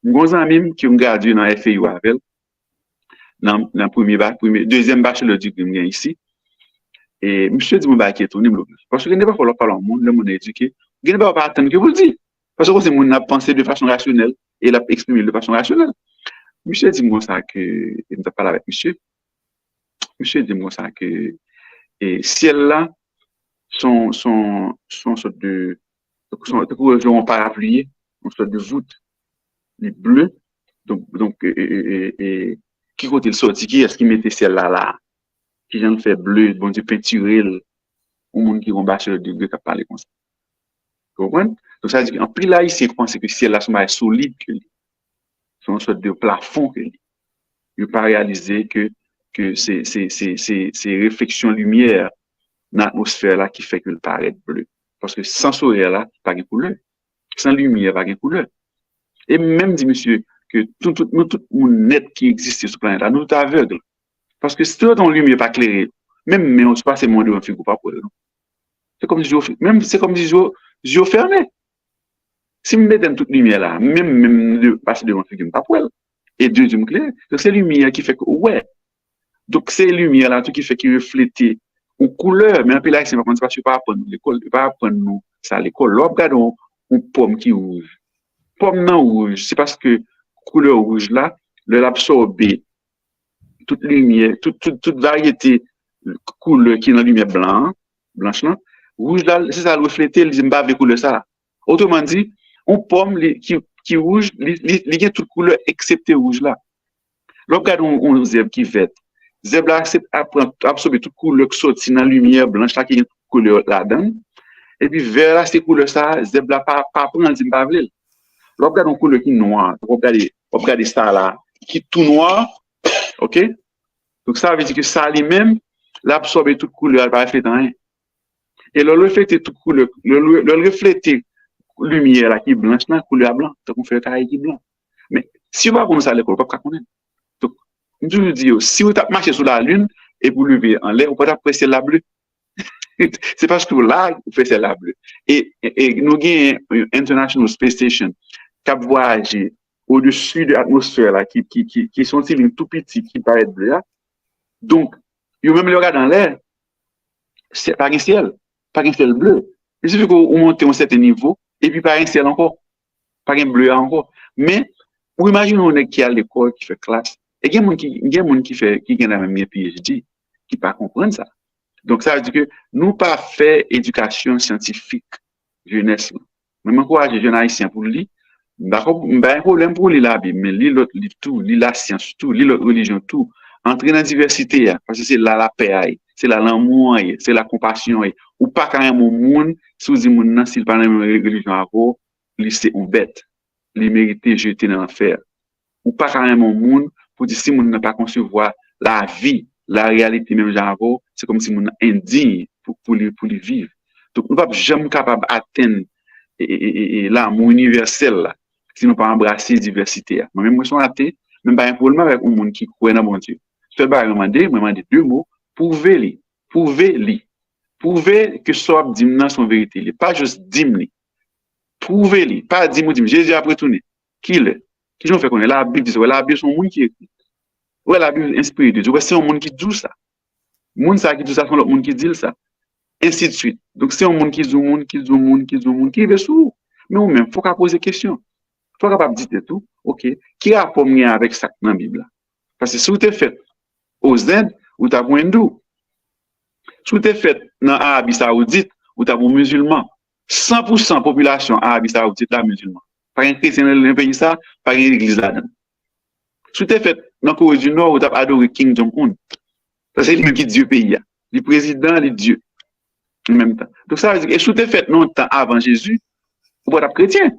Mon ami qui ont gardé dans FAU avec elle, dans le deuxième bachelor du que ici, et monsieur dit mon bac est tourné, parce que il n'est pas falloir parler au monde, le monde est éduqué, il n'est pas attendre que vous le dites. Parce que c'est mon a pensé de façon rationnelle et l'a exprimé de façon rationnelle. Monsieur dit moi ça que il ne parle avec monsieur. Monsieur dit moi ça que et ciel là sont sorte de sont parapluiés, une sorte de voûte, les bleus. Donc qui côté le sorti qui est-ce qui mettait ciel là qui j'en fait bleu, bon Dieu peinturé au monde qui vont bâcher le degré qui parler comme ça. Vous comprenez? Donc ça veut dire qu'en plus là ici, je pense que ciel là sont solide que lui. C'est une sorte de plafond que lui. Il n'a pas réalisé que c'est réflexion lumière dans l'atmosphère là qui fait que le paraît bleu. Parce que sans soleil là, pas de couleur. Sans lumière, pas de couleur. Et même dit monsieur que tout le monde net qui existe sur la planète là, nous sommes aveugles. Parce que si tout ton lumière pas clairée, même on se passe le monde devant figure pas pour eux. C'est comme si je fermé. Si je mets toute lumière là, même de passer devant figure pas pour elle. Et deuxième clé, donc c'est lumière qui fait que ouais. Donc c'est lumière là tout qui fait qui reflète aux couleurs, mais un peu là c'est pas parce que pas apprendre l'école, pas apprendre nous ça à l'école. Là regardons une pomme qui rouge. Pomme non rouge, c'est parce que couleur rouge là, l'absorbe toute lumière, toute variété couleur qui est dans la lumière blanche là, rouge là, c'est ça refléter, il dit pas avec couleur ça là. Autrement dit, une pomme qui rouge, il y a toute couleur excepté rouge là. Là, on zèbre qui vert. Zèbre là, c'est absorber toute couleur qui sortit dans la lumière blanche là, qui est une couleur là-dedans. Et puis, vert là, c'est couleur ça, zèbre là, pas prendre, il pas vler. Là, on une couleur qui est noire. On regarde ça là, qui est tout noir. OK? Donc, ça veut dire que ça lui-même, l'absorber toute couleur, elle va refléter rien. Et le refléter toute couleur, le refléter lumière là qui est blanche, là, couleur blanc, donc on fait le travail qui est blanc. Mais si on va comme ça à l'école, on ne peut pas connaître. Donc, je dis, si vous marchez sur la lune et vous levez en l'air, vous pouvez apprécier la bleue. C'est parce que là, vous faites la bleue. Et nous avons une International Space Station qui a voyagé au-dessus de l'atmosphère là, qui sont tout petits, qui paraissent bleus. Donc, vous même le regard dans l'air, c'est pas un ciel bleu. Il suffit qu'on monte à un certain niveau, et puis pas un ciel encore, pas un bleu encore. Mais, vous imaginez on est qui à l'école, qui fait classe, et il y a des gens qui gagne la même PhD, qui pas comprendre ça. Donc, ça veut dire que nous pas fait éducation scientifique, jeunesse. Même encourage les jeunes haïtiens pour lire. D'accord, un problème pour lire la Bible, mais lire tout, lire la science, tout, lire la religion, tout. Entrer dans la diversité, parce que c'est là la paix, c'est là l'amour, c'est la compassion. Ou pas quand même au monde, si vous dites mon s'il parle de religion à vous, c'est une bête. Il mérite jeter dans l'enfer. Ou pas quand même au monde, pour dire si mon n'a pas concevoir la vie, la réalité même genre, c'est comme si mon indigne pour les vivre. Donc, nous ne sommes jamais capables d'atteindre l'amour universel là, si nous ne pas embrasser la diversité. Moi-même, je suis athée, même pas un problème avec un monde qui croit dans mon Dieu. Je vais demander deux mots, prouvez-les. Prouvez que ce soit dit son vérité. Pas juste dit-les. Prouvez-les. Pas dit-moi, Jésus a retourné. Qui l'est? Qui j'en fait connaître? La Bible dit, la Bible, c'est un monde qui écrit. Ouais, la Bible inspirée de Dieu. Ouais, c'est un monde qui dit ça. Le monde qui dit ça, c'est l'autre monde qui dit ça. Ainsi de suite. Donc, c'est un monde qui dit, qui veut sous. Mais ou même, il faut qu'on pose des questions. Il faut qu'on dise tout. OK. Qui a rapport avec ça dans la Bible? Parce que si vous êtes fait aux Z, ou t'as un hindou. Sous t'es fait dans l'Arabie Saoudite, ou t'as un musulman. 100% population Arabie Saoudite là musulman. Pas un chrétien dans le pays ça, pas une église là-dedans. Sous t'es fait dans la Corée du Nord, où t'as adoré King Jong-un. Ça c'est lui qui dit pays. Le président, le Dieu. En même temps. Donc ça veut dire que sous t'es fait longtemps avant Jésus, ou pas chrétien.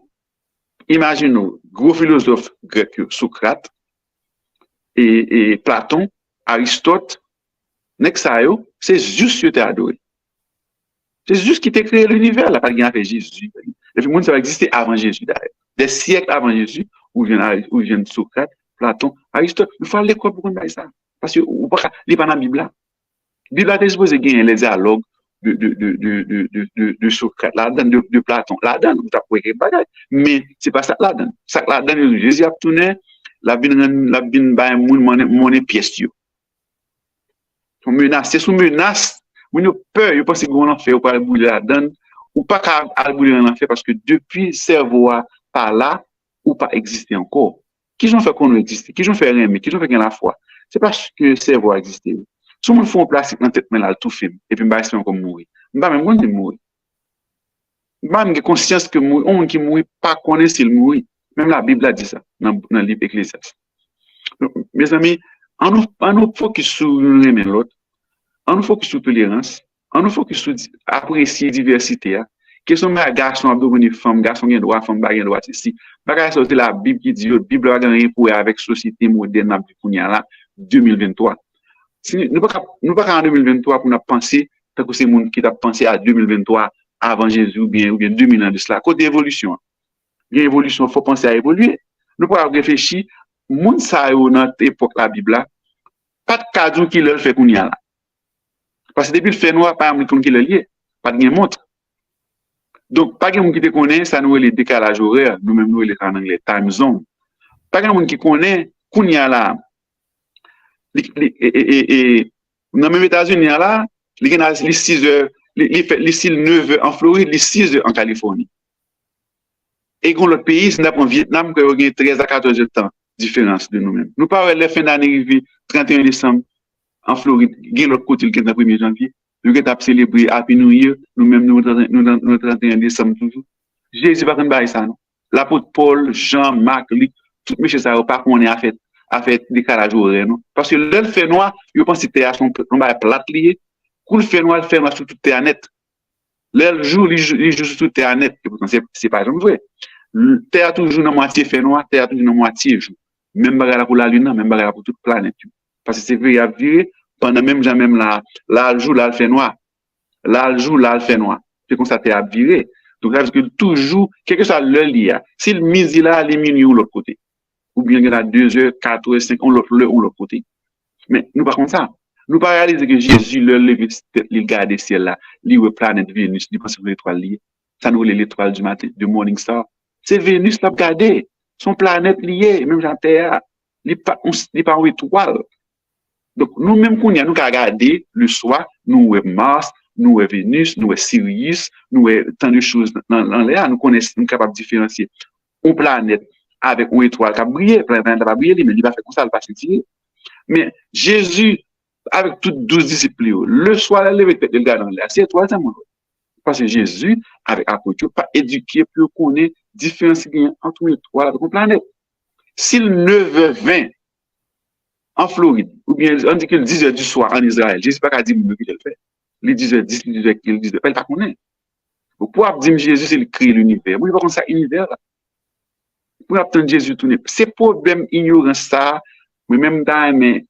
Imaginez-nous, gros philosophe grec, Socrate, et Platon, Aristote, Nexayo, c'est juste qui t'a adoré. C'est juste qui t'a créé l'univers, là, pas qu'il a fait Jésus. Et puis, le monde, ça va exister avant Jésus, d'ailleurs. Des siècles avant Jésus, où vient Socrate, Platon, Aristote. Il faut aller quoi pour qu'on ait ça? Parce que, il n'est pas dans la Bible là. La Bible a supposé gagner les dialogues de Socrate, là-dedans, de Platon, là-dedans, vous avez quelque bagage. Mais c'est pas ça là-dedans. Ça là-dedans, Jésus a tourné, la bin ba mon pièce. On menace, c'est sous menace, vous avez peur, vous pensez qu'on en fait, ou pas le bouler là-dedans, ou pas qu'à le bouler en fait, parce que depuis le cerveau pas là, ou pas exister encore. Qui j'en fait qu'on existe? Qui j'en fait rien, mais qui j'en fait qu'on a la foi? C'est parce que le cerveau a existé. Si on fait un plastique dans la tête, mais là, tout film, et puis on va essayer de mourir. On va même mourir. On va même conscience que mourir, on qui mourit, pas connaître s'il mourit. Même la Bible a dit ça, dans le livre Ecclésiaste. Mes amis, on nous focus sur l'autre, on nous focus sur tolérance, on nous focus sur apprécier diversité. Question mais garçon devenir femme, garçon gagne droit, femme pas gagne droit ici. Bagage sorti la Bible qui dit Bible a rien pour avec société moderne avec kounya là 2023. Si nous pas en 2023 pour nous penser tant que c'est monde qui t'a pensé à 2023 avant Jésus ou bien 2000 ans de cela. Côté évolution. Bien évolution, faut penser à évoluer. Nous pas réfléchir monde ça dans notre époque la Bible là. Pas de cadeau qui leur fait kounya là. Parce que depuis le fait noir pas un qui le lié, pas de montre. Donc, pas quelqu'un qui te connaît, ça nous est le décalage horaire, nous-mêmes nous est en anglais, time zone. Pas quelqu'un qui connaît, Kounia là, dans les États-Unis là, il y a les 6 heures, les 6 9 heures en Floride, les 6 heures en Californie. Et dans l'autre pays, c'est dans le Vietnam, il y a 13 à 14 heures de temps différence de nous-mêmes. Nous parlons de la fin d'année, 31 décembre, en Floride, il y a l'autre côté, le 1er janvier. Nous avons célébré Happy New Year, nous-mêmes, nous 31 décembre toujours. Jésus va pas ça, non? L'apôtre Paul, Jean, Marc, Luc, tout mes choses, ça va pas qu'on ait à fait décalage horaire, non? Parce que le fait noir, je pense que c'était à son plate lié. Le fait noir sur tout terre net. Le jour, il joue sur tout terre net. C'est pas jamais vrai. Terre toujours dans moitié fait noir, terre toujours dans moitié jour. Même bagarre pour la lune, même bagarre pour toute planète. Parce que c'est vrai, il y a viré. Pendant même jamais là le jour là le fait noir, là le jour là le fait noir, c'est comme ça t'es à virer. Donc ça veut dire que toujours quelque soit le lien, si le midi là les minuit ou l'autre côté, ou bien il y a 2 heures 4 heures 5 on l'autre côté. Mais nous pas comme ça, nous pas réaliser que Jésus le lever il garde le ciel là, lui la planète Vénus, il pense que l'étoile liée, ça nous l'étoile du matin, de morning star, c'est Vénus l'a regardé, son planète liée, même la Terre, il pas une étoile. Donc, nous-mêmes, nous avons regardé le soir, nous avons Mars, nous avons Vénus, nous avons Sirius, nous avons tant de choses dans l'air, nous connaissons, nous sommes capables de différencier une planète avec une étoile qui a brillé, la planète va briller, mais il va faire comme ça, il va s'étirer. Mais Jésus, avec toutes 12 disciples, le soir, il levé le gars dans l'air, c'est étoile, c'est mon. Parce que Jésus, avec l'apôtre, pas éduqué pour connaître la différence entre une étoile et une planète. S'il 9h20, en Floride, ou bien on dit que le 10 heures du soir en Israël, Jésus pas qu'à dire que je le fais. Les 10h10, les 10h15, les 10h, il pas connaît. Pourquoi dire Jésus, c'est le créer l'univers? Moi, il va comme ça, univers là. Pour attendre Jésus tourner. C'est problème ignorance ça, mais même temps, mais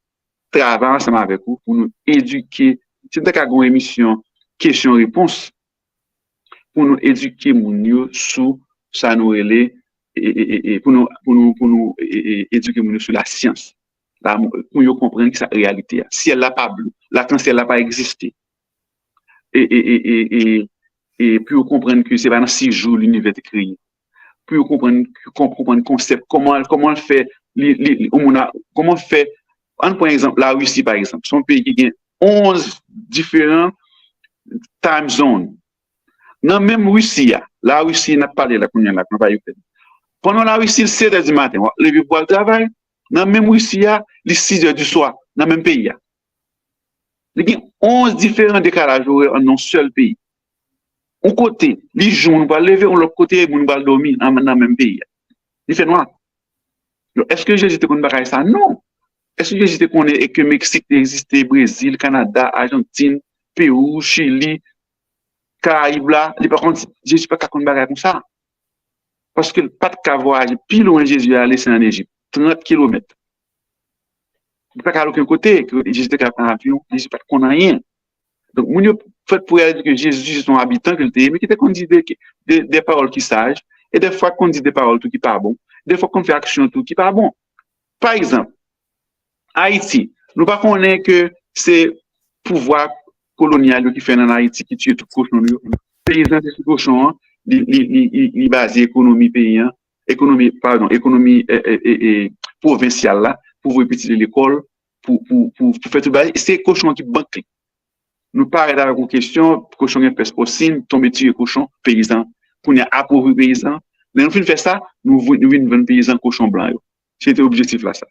travailler ensemble avec vous pour nous éduquer. C'est dans une émission question-réponse pour nous éduquer sur ça nous relais et pour nous éduquer sur la science. Là, pour comprendre que c'est la réalité. Si elle n'a pas bleu, l'arc-en-ciel n'a pas existé. Et pour comprendre que c'est pas dans 6 jours l'univers est créé. Pour comprendre le concept, comment on fait, comment on fait, on prend exemple, la Russie par exemple, son pays qui a 11 différents time zones. Dans même Russie, la Russie n'a pas parlé de la première, la pendant la Russie, le 7 h du matin, les vieux pour le travail. Dans même Russie, les 6 h du soir, dans le même pays. Il y a 11 différents décalages horaires en un seul pays. Un côté, les jours, on va lever, on l'autre côté, on va dormir dans le même pays. Il fait noir. Est-ce que Jésus te connaît ça? Non. Est-ce que Jésus te connaît que Mexique existe, Brésil, Canada, Argentine, Pérou, Chili, Caraïbes là? Par contre, Jésus pas connaît comme ça. Parce que pas de cas voyage, plus loin Jésus a laissé en Égypte, 30 km. Il n'y a pas qu'à aucun côté, que Jésus était en avion, Jésus pas connaît rien. Donc, mon fait pour dire que Jésus est son habitant, que mais qui qu'on dit des paroles qui sages, et des fois qu'on dit des paroles tout qui pas bon, des fois qu'on fait action tout qui pas bon. Par exemple, Haïti, nous ne connaissons pas que c'est pouvoir colonial qui fait en Haïti qui tue tout cochon. Les paysans, c'est tout cochon, ils basent l'économie paysan, économie provinciale là, pour vous répéter l'école, pour faire tout bas. C'est cochon qui banque. Nous parlons avec une question, cochon est peste porcine, tomber tuer cochon, paysan, qu'on a appauvri paysan. Mais nous faisons ça, nous venons paysan cochon blanc. C'était l'objectif là, ça.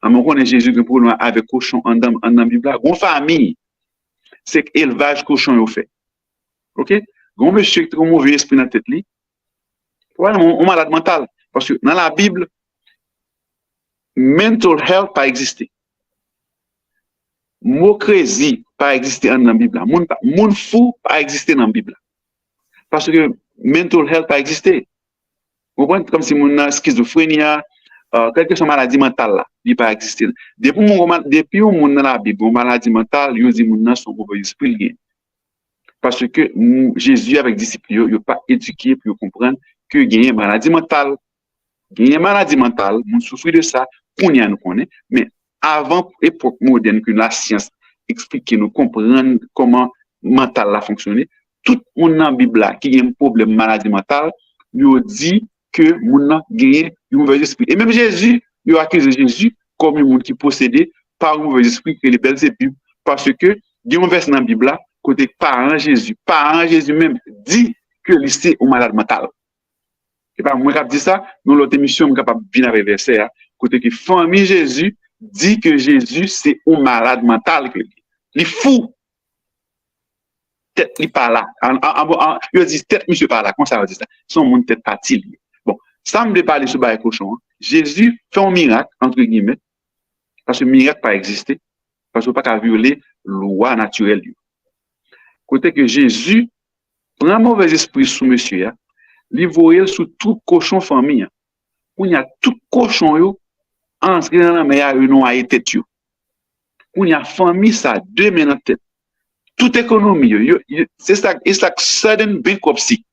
À mon qu'on est Jésus qui problème avec cochon en dans la Bible. Une famille, c'est élevage cochon au fait. OK? Gon monsieur qui a un mauvais esprit dans la tête li. Voilà, on malade mental parce que dans la Bible mental health pas existé. Hypocrisie pas existé dans la Bible. Moun fou pas existé dans la Bible. Parce que mental health pas existé. Vous comprenez comme si moun schizophrénie quelque chose maladie mentale là, il pas exister. Depuis moun dans la Bible, maladie mentale, yo dit moun nan son mauvais esprit. Parce que Jésus avec disciples, il pas éduqué pour comprendre que gagner maladie mentale, moun souffre de ça, qu'on y a nous connaît, mais avant époque moderne que la science explique nous comprendre comment mental la fonctionner, tout moun dans Bible là qui a un problème maladie mentale, lui dit que moun nan gagne un mauvais esprit. Et même Jésus, il accuse Jésus comme un monde qui possédé par un mauvais esprit que les Belzébub, parce que il y a un verset dans la Bible là, côté parent Jésus même dit que c'est un malade mental. Et pas moi qui dit ça, dans l'autre émission, je suis capable de venir avec verset côté que famille Jésus dit que Jésus c'est un malade mental que il est fou. Tête il pas là. Il dit tête monsieur pas là, comment ça veut dire ça? Son monde tête parti. Bon, ça me parler sur bail cochon. Jésus fait un miracle entre guillemets parce que miracle pas existé parce qu'on pas qu'à violer loi naturelle. Côté que Jésus prend mauvais esprit sous monsieur, il voyait sous tout cochon famille. Où il y a tout cochon yo entré dans la mer yo non a tête yo. Où il y a famille ça deux mains dans tête. Toute économie yo, c'est ça it's like sudden bankruptcy.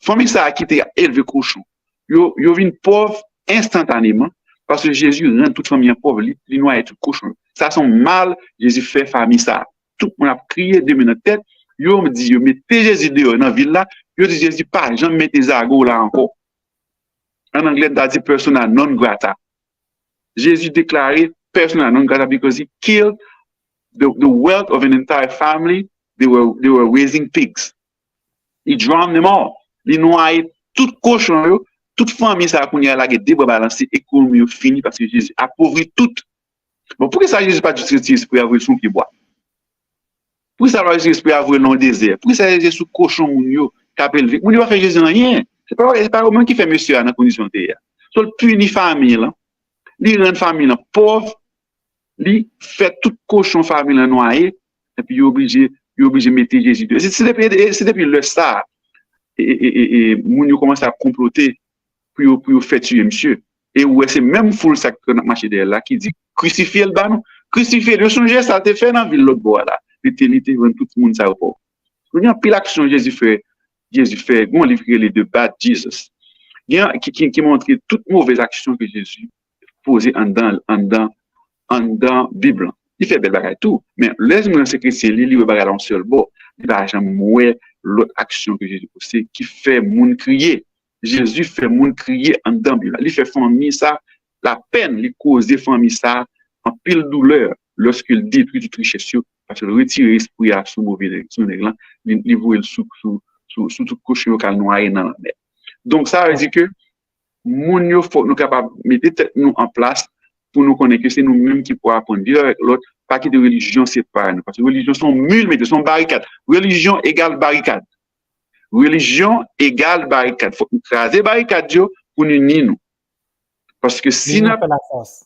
Famille ça qui était élevé cochon. Yo vinn pauvre instantanément parce que Jésus rend toute famille pauvre, il noie tout cochon. Ça son mal Jésus fait famille ça. Tout le monde a crié deux mains dans tête. Yo me dit yo mettez Jésus dehors dans ville là, yo dit Jésus pas jamais mettez zago là encore. En anglais ça dit persona non grata. Jésus déclaré persona non grata because he killed the wealth of an entire family. They were raising pigs. He drowned them all. Il noie tout cochon yo, toute famille ça qu'on y a là qui débat balancer économie fini parce que Jésus appauvrit tout. Bon pourquoi ça Jésus pas justice pour avoir son qui boit? Pour ça, Jésus peut avoir dans le désert. Pour ça, Jésus cochon moun capel vite. Moun va faire Jésus rien. C'est pas au moins qui fait monsieur dans condition de terre. Sol puni famille là. Li rend famille là pauvre. Li fait tout cochon famille là noyé et puis il obligé mettre Jésus. C'est depuis le ça et moun commence à comploter pour faire tuer monsieur. Et ouais, c'est même foule ça que notre marché derrière là qui dit crucifier le ban. Crucifier le songe ça te fait dans ville l'autre bois là. L'éternité tout le monde ça pas. Il y a pile action Jésus fait bon livre les deux bad Jesus. Il y a qui montre toute mauvaise action que Jésus posait en dans Bible. Il fait belle bagaille tout, mais laisse-moi c'est chrétien li bagaille en seul bon, il va jamais l'autre action que Jésus posait qui fait monde crier. Jésus fait monde crier en dans Bible. Il fait famille ça la peine, il cause famille ça en pile douleur lorsqu'il détruit toute richesse parce que retirer l'esprit à sous mauvais sous nègre il voit sous tout cochon qui noyé dans la mer. Donc ça veut dire que moun yo faut nous capable mettre tête nous en place pour nous connaître que c'est nous-mêmes qui pouvons apprendre vivre avec l'autre, pas qu'il y ait de religion séparée. Parce que religion sont mille, mais sont barricades. Religion égale barricade. Religion égale barricade. Il faut écraser barricade pour nous unir nous. Parce que si l'union fait la force.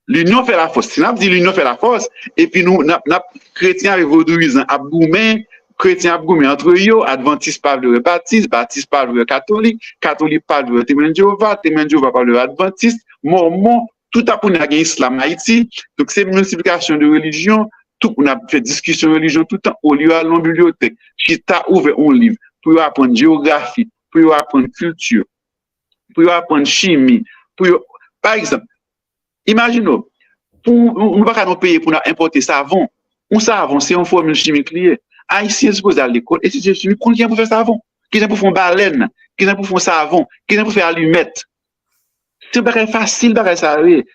L'union fait la force. Si nous dit l'union fait la force, et puis nous, chrétiens avec vaudouisants, abgoumés, chrétiens abgoumés entre eux, adventistes parlent de baptiste, baptiste parlent de catholique, catholique parle de témoin de Jéhovah parle de adventiste, mormon, tout à pour nous gagner islam Haïti. Donc c'est une multiplication de religions, tout on a fait discussion de religion tout le temps au lieu à la bibliothèque. Qui t'a ouvert un livre pour apprendre géographie, pour apprendre culture, pour apprendre chimie, par exemple, imaginons, nous ne pouvons pas payer pour importer savon. Un savon, c'est une formule chimique liée. Haïtien suppose à l'école, et c'est chimique, combien pour faire savon? Qui pour faire baleine? Qui pour faire savon? Qui pour faire allumette? C'est pas facile,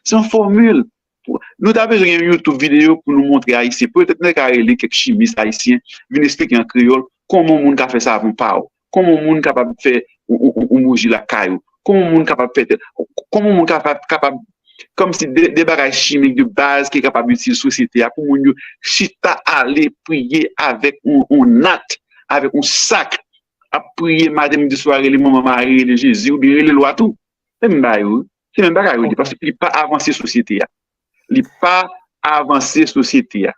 c'est une formule. Nous avons besoin d'une YouTube vidéo pour nous montrer Haïtien. Peut-être que quelques chimistes haïtiens viennent expliquer en créole comment on peut faire savon par comment on est capable de faire ou bouger la caillou, comment on est capable de faire, comment on est capable comme si des bagages chimiques de base qui est capable d'utiliser la société pour nous chita aller prier avec un natte, avec un sac à prier madame de soirée les moments mariés de Jésus ou bien les lois tout. C'est même bagaille parce qu'il n'est pas avancé société. Il n'est pas avancé société.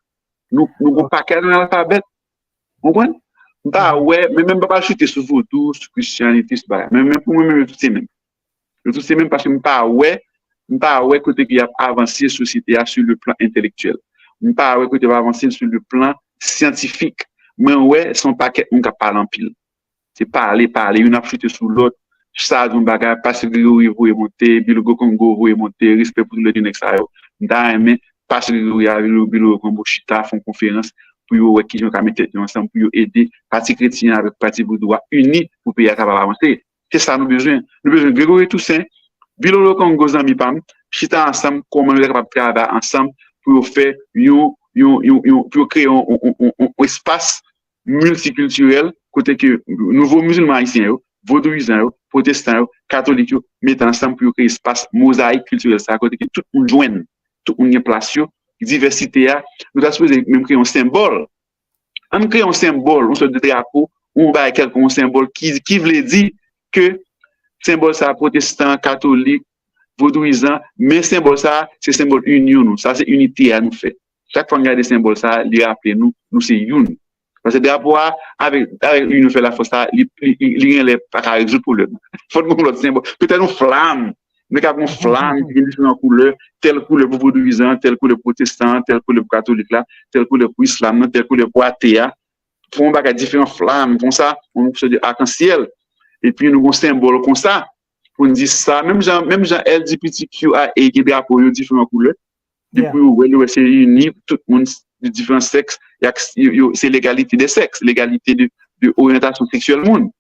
Nous n'avons pas qu'à l'alphabet. Vous comprenez? Bah ouais, mais même pas chuter sur vaudou, sur christianité, même pour moi-même, tout c'est même. Tout c'est même parce que pas ouais côté qui a avancé société sur le plan intellectuel. Pas ouais côté va avancer sur le plan scientifique. Mais ouais, son paquet on parle en pile. C'est parler, une a chuté sur l'autre. Ça d'un bagage parce que vous monter, Bilogo Congo vous monter, respect pour le Dinex ça yo. Mais parce que vous avez le Bilogo Congo chita font conférence pour qui ont mettre ensemble pour aider parti chrétien avec parti boudois unis pour pays capable avancer. C'est ça nous besoin. Nous besoin Grégory Toussaint, Bilogo Congo zami pam, chita ensemble comment nous capable travailler ensemble pour faire pour créer un espace multiculturel côté que nouveaux musulmans haïtiens vaudouisants, protestants, catholiques mettent ensemble pour créer espace mosaïque culturel ça côté que tout le monde joigne, tout le monde place diversité nous avons supposé même créer un symbole. On crée un symbole, on se de drapeau, on va quelqu'un symbole qui veut dire que symbole ça protestant, catholique, vaudouisant, mais symbole ça c'est symbole union, ça c'est unité à nous faire. Chaque fois qu'on regarde des symboles ça, les rappeler nous c'est une. Parce que drapeau avec une fait la force ça, il n'est pas résoudre le problème. Faut nous l'autre symbole, peut-être une flamme. Nous avons une flamme qui est différentes couleurs, telle couleur pour vaudouisant, telle couleur pour protestant, telle couleur pour catholique là, telle couleur pour islam, telle couleur pour athée. Font bagarre différentes flammes comme ça, on se dit arc-en-ciel. Et puis nous avons un symbole comme ça pour nous dire ça, même gens LGBTQIA qui drapeau de différentes couleurs. Depuis où c'est uni tout le monde de différents sexes, c'est l'égalité des sexes, l'égalité de orientation sexuelle monde.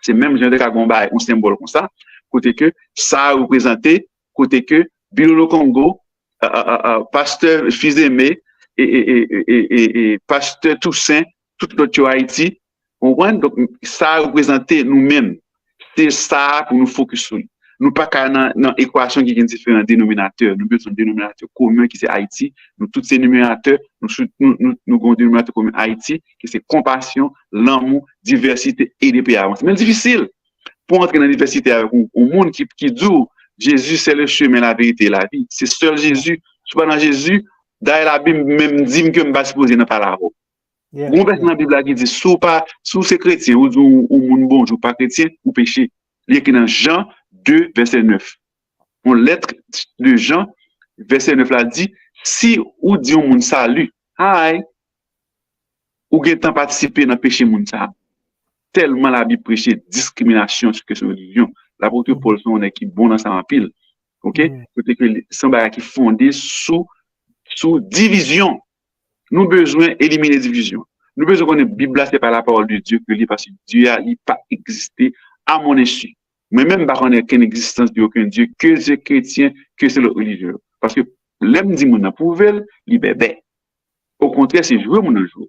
C'est même genre de combat un symbole comme ça, côté que ça a représenté, côté que Bilolo Congo, pasteur fils aimé et pasteur Toussaint, tout l'autre Haïti, on voit donc ça a représenté nous-mêmes. C'est ça pour nous focus sur. Nous pas dans équation qui a différents dénominateurs, nous avons un dénominateur commun qui c'est Haïti, nous tous ces dénominateurs, nous avons un dénominateur commun Haïti qui c'est compassion, l'amour, diversité et les pays avancés. Mais c'est difficile pour entrer dans la diversité avec un monde qui dit Jésus c'est le chemin, la vérité et la vie. C'est seul Jésus, je pas dans Jésus, d'ailleurs la Bible même dit que je ne vais pas supposer dans la parole. Bon verset dans la Bible qui dit sous ces chrétiens ou monde bon, ou pas chrétien ou péché. Il y a dans Jean 2, verset 9. Une lettre de Jean, verset 9 là dit, si ou dit au monde salut, ou gen temps participer dans péché moun ça. Tellement la Bible prêche discrimination sur question religion. L'apôtre Paul son est qui bon dans sa en pile. OK? Côté que son bagage qui fondé sous division. Nous besoin éliminer division. Nous besoin connaître Bible c'est pas la parole de Dieu que parce que Dieu a pas existé à mon insu. Mais même pas connaître qu'une existence d'aucun Dieu que Dieu chrétien que c'est le religieux. Parce que l'aime dit mon pouvel, li bébé. Au contraire, c'est jouer mon jour.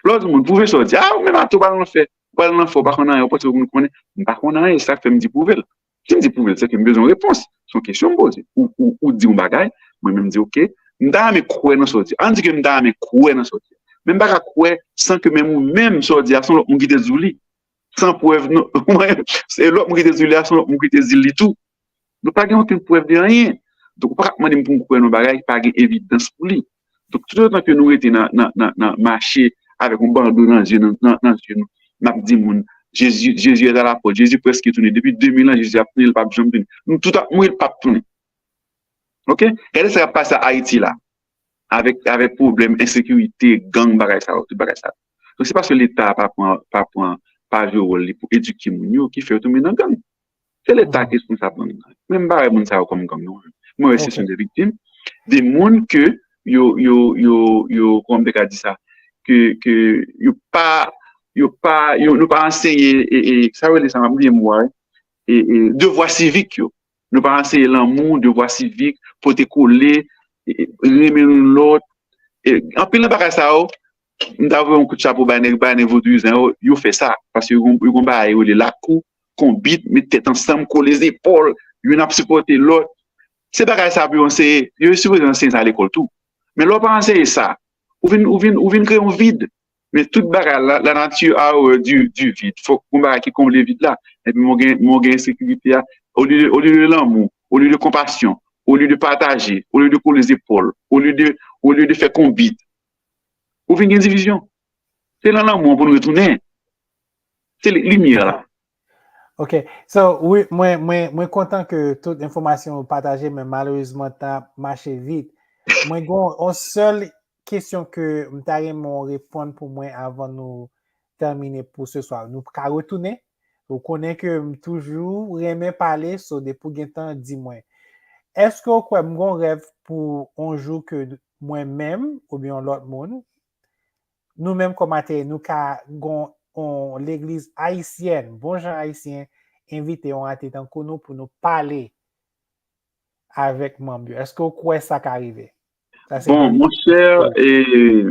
L'autre monde pouvait se dire mais ma tout pas l'en fait. Pas l'en faut pas qu'on a pas tout nous connaît. Pas qu'on a ça fait me dit pouvel. Si me dit pouvel, c'est que me besoin réponse. Son question me pose. Ou dit un bagay, moi-même dis OK, m'da me croire dans sorti. On dit que m'da me croire dans sorti. Même pas croire sans que même sorti son l'autre qui te zouli. Sans preuve non. C'est l'autre qui te zouli son l'autre qui te zili tout. Donc pas aucune preuve de rien. Donc pas demander pour croire dans bagay, pas évidence pour lui. Donc tout le temps que nous étions dans marché avec un bandeau dans Dieu nous m'a dit moun Jésus est à la porte. Jésus presque tourné depuis 2000 ans. Jésus a tourné le pape jamais tourné. Nous tout à moi le pape tourné. OK? Regardez ça qui passe à Haïti là avec problème insécurité, gang bagay ça, tout bagay ça. Donc c'est parce que l'État pas jouer rôle pour éduquer moun yo qui fait tomber dans gang. C'est l'État qui est responsable. Même pas moun ça comme gang non. Moi c'est une des victimes des moun que yo comme on dit ça que yo nous pas enseigner et ça veut dire ça m'a oublié moi et devoir civique yo nous pas enseigner l'amour devoir civique pour te coller aimer l'autre et en pile bagage ça m'davou un coup de chapeau ba vaudouis yo fait ça parce que yo ba yo la cou combite mettre tête ensemble coller les épaules yo n'a supporter l'autre c'est bagage ça pour enseigner yo supposé enseigner ça à l'école tout mais l'on pas enseigner ça ou vient créer un vide. Mais toute bagarre, la nature a du vide. Faut qu'on va qui comble le vide là. Et puis, mon gain insécurité, au lieu de l'amour, au lieu de compassion, au lieu de partager, au lieu de coller les épaules, au lieu de faire combite. Ou vient une division. C'est là l'amour pour nous retourner. C'est les lumières là. OK. So, oui, moi content que toute information partagée, mais malheureusement, t'as marché vite. Moi, on seul question que m'tariment répondre pour moi avant nous terminer pour ce soir. Nous qu'à retourner. Vous connaissez que toujours aimer parler sur des pour temps dis-moi. Est-ce que vous avez un rêve pour un jour que moi-même ou bien l'autre monde nous-mêmes comme athées nous on l'église haïtienne, bon gens haïtiens invité on athée tant nous pour nous parler avec membres. Est-ce que vous croyez ça qu'arriver? Bon, mon cher, et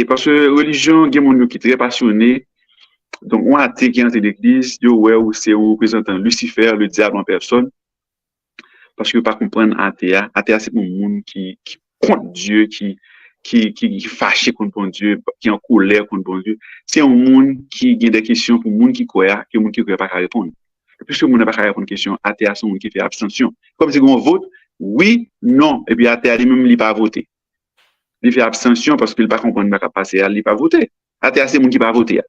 parce que religion, il y a des gens qui sont très passionnés. Donc, on a été qui entre l'église, c'est un représentant Lucifer, le diable en personne. Parce que pas comprendre athée, c'est un monde qui contre Dieu, qui est fâché contre Dieu, qui est en colère contre bon Dieu. C'est un monde qui a des questions pour le monde qui croit, que le monde qui croit pas répondre. Et puisque le monde n'a pas répondre aux questions, athée, c'est un monde qui fait abstention. Comme si on vote, oui, non, et puis athée lui-même il pas voter. Il fait abstention parce qu'il pas comprendre pas passer, il pas voter. Athée c'est monde qui pas voter.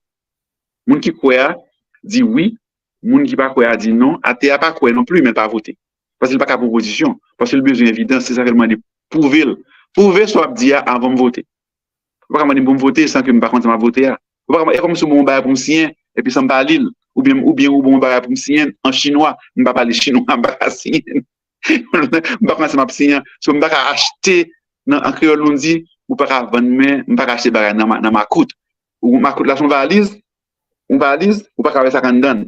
Monde qui croit dit oui, monde qui pas croit dit non, athée pas croit non plus mais pas voter. Parce qu'il pas qu'à proposition, parce que le besoin évident c'est simplement de prouver soit dire avant de voter. Pas comment me voter sans que me pas contre m'a voter. Pas comme si mon bail pour sien et puis ça me parle ou bien bon bail pour sien en chinois, me pas parler chinois pas sien. M'pas commencer m'a signer so m'pas acheter en créole on dit ou pas vendre mais m'pas acheter bagage dans ma coûte ou ma coûte là son valise ou pas faire ça dedans.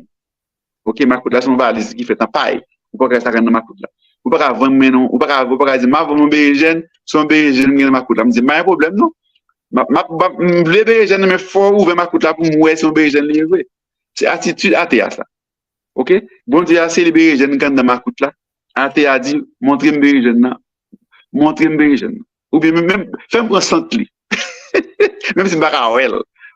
OK, ma coûte là son valise qui fait en paille ou pas faire ça dans ma coûte là ou pas vendre mais non ou pas dire ma vendre bergène son bergène dans ma coûte là me dit pas un problème non ma le bergène mais faut ouvrir ma coûte là pour moi son bergène livré c'est attitude athée ça. OK, bon Dieu a célébré bergène dans ma coûte là athée a dit montrez-moi bergène ou bien même fais-moi sentir même si pas ouais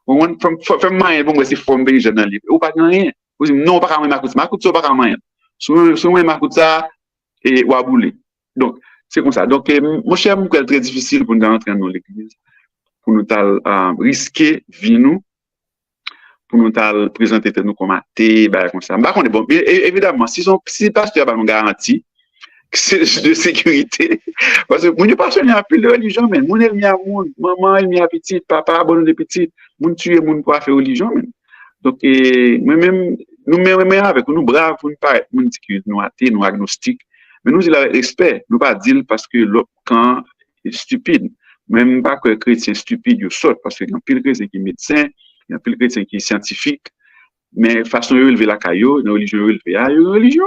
on fait moyen bon c'est forme bergène dans livre ou pas rien ou non pas ma coûte ça pas moyen sur ma coûte ça et ou abouler donc c'est comme ça donc mon cher mon très difficile pour nous entrer dans l'église pour nous risquer vie nous pour nous présenter nous comme athée comme ça bah on est bon évidemment si pasteur a une garantie de sécurité parce que mon ne passionné à plus de religion mais mon aime à monde maman aime à petite papa bon de petite mon tuer mon pour faire religion mais donc même nous même avec nous braves pour nous pas mon nous athée nous agnostique mais nous il a respect nous pas dire parce que l'autre camp est stupide même pas que chrétien stupide il saute parce que il y a pile chrétien qui est médecin il y a pile chrétien qui est scientifique mais façon de relever la caillou dans religion relever à religion.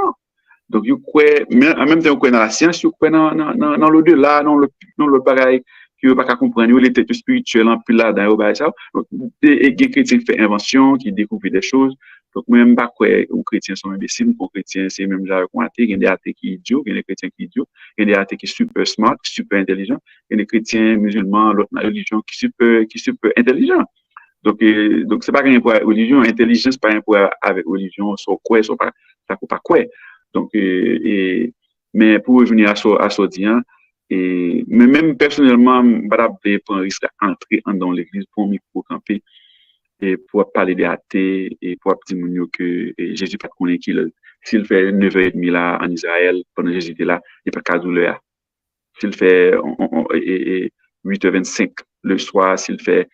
Donc, vous croyez, en même temps, vous croyez dans la science, vous croyez dans l'au-delà, dans le bagaille qui veut pas comprendre les têtes spirituelles en plus là dans ça. Donc des chrétiens qui fait invention, qui découvre des choses. Donc même pas quoi les chrétiens sont imbéciles, les chrétiens c'est même genre qu'on il y a des athées qui idiots, il y a des chrétiens qui idiots, il y a des athées qui super smart, super intelligents, il y a des chrétiens musulmans, l'autre religion qui super intelligents. Donc c'est pas rien pour religion, intelligence pas rien pour avec religion, soit quoi, soit pas, ça pas quoi. Donc, mais pour revenir à ce dire, mais même personnellement, je vais prendre un risque à entrer dans l'église pour micro camper et pour parler des athées et pour dire que Jésus pas connaît qui s'il fait 9h30 là en Israël pendant que Jésus était là, il n'y a pas qu'à douleur. S'il fait 8h25 le soir, s'il fait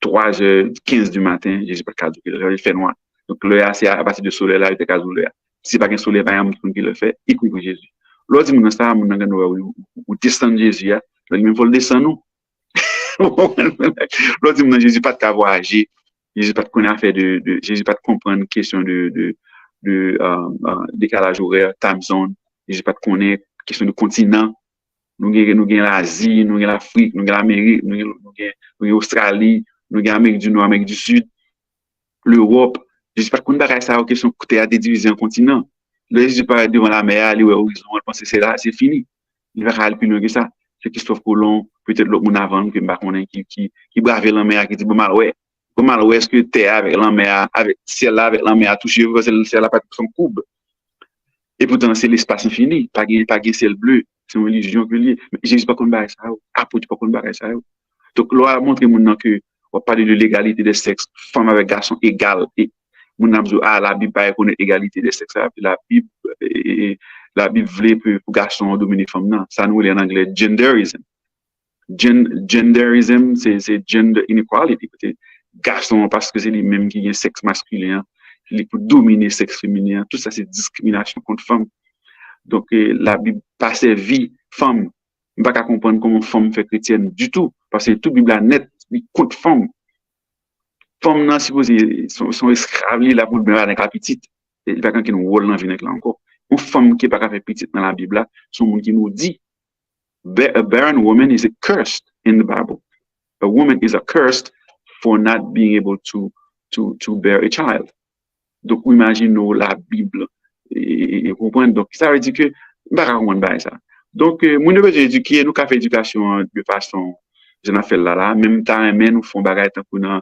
3h15 du matin, Jésus pas qu'à douleur, il fait noir. Donc l'heure c'est à partir du soleil là, il était qu'à douleur. Si pas qu'un soleil, pas un qui le fait, il couille Jésus. L'autre dit ça, ou descendre Jésus, il faut le descendre. L'autre dit Jésus pas de qu'avoir agi. Jésus pas de connaître affaire Jésus pas de comprendre question de décalage horaire, time zone. Jésus pas de connaître question de continent. Nous avons l'Asie, nous avons l'Afrique, nous avons l'Amérique, nous avons l'Australie, nous avons l'Amérique du Nord, l'Amérique du Sud, l'Europe. Je ne sais pas qu'on a ça, question côté à des divisions continents. Là, je ne pas devant la mer, aller où ils ont pensé c'est là, c'est fini. Il va aller plus loin que ça. C'est Christophe Colomb, peut-être l'autre monde avant que qui brave la mer, qui dit bon mal ouais, est-ce que terre avec la mer, avec ciel là, avec la mer touché, parce que le ciel n'a pas son courbe. Et pourtant, c'est l'espace infini, pas de ciel bleu. C'est une religion que liée. Mais Jésus pas qu'on barre ça, apôtre pas qu'on barre ça. Donc, là, a montré maintenant que, on parle de l'égalité des sexes, femme avec garçon égal. Et, mon âme, la Bible pas reconnaît l'égalité des sexes. La Bible voulait pour garçon dominer femme, non. Ça nous, en anglais, genderism. Genderism, c'est gender inequality. Garçon, parce que c'est les mêmes qui ont sexe masculin, qui pour dominer le sexe féminin. Tout ça, c'est discrimination contre femme. Donc, la Bible pas servi femme. Je ne peux pas comprendre comment femme fait chrétienne du tout. Parce que toute Bible est net, contre femme. Femme, non, supposé, sont esclaves, là, pour le bien avec la petite. Il n'y a pas qu'un qui nous rôle dans la vie là encore. Une femme qui n'est pas fait petite dans la Bible là, c'est un monde qui nous dit, a barren woman is cursed in the Bible. A woman is cursed for not being able to bear a child. Donc, imaginons la Bible et comprendre. Donc, ça veut dire que, ça. Donc, nous devons éduquer, nous, fait éducation de façon, je n'ai fait là, même temps, mais nous font bagarre tant qu'on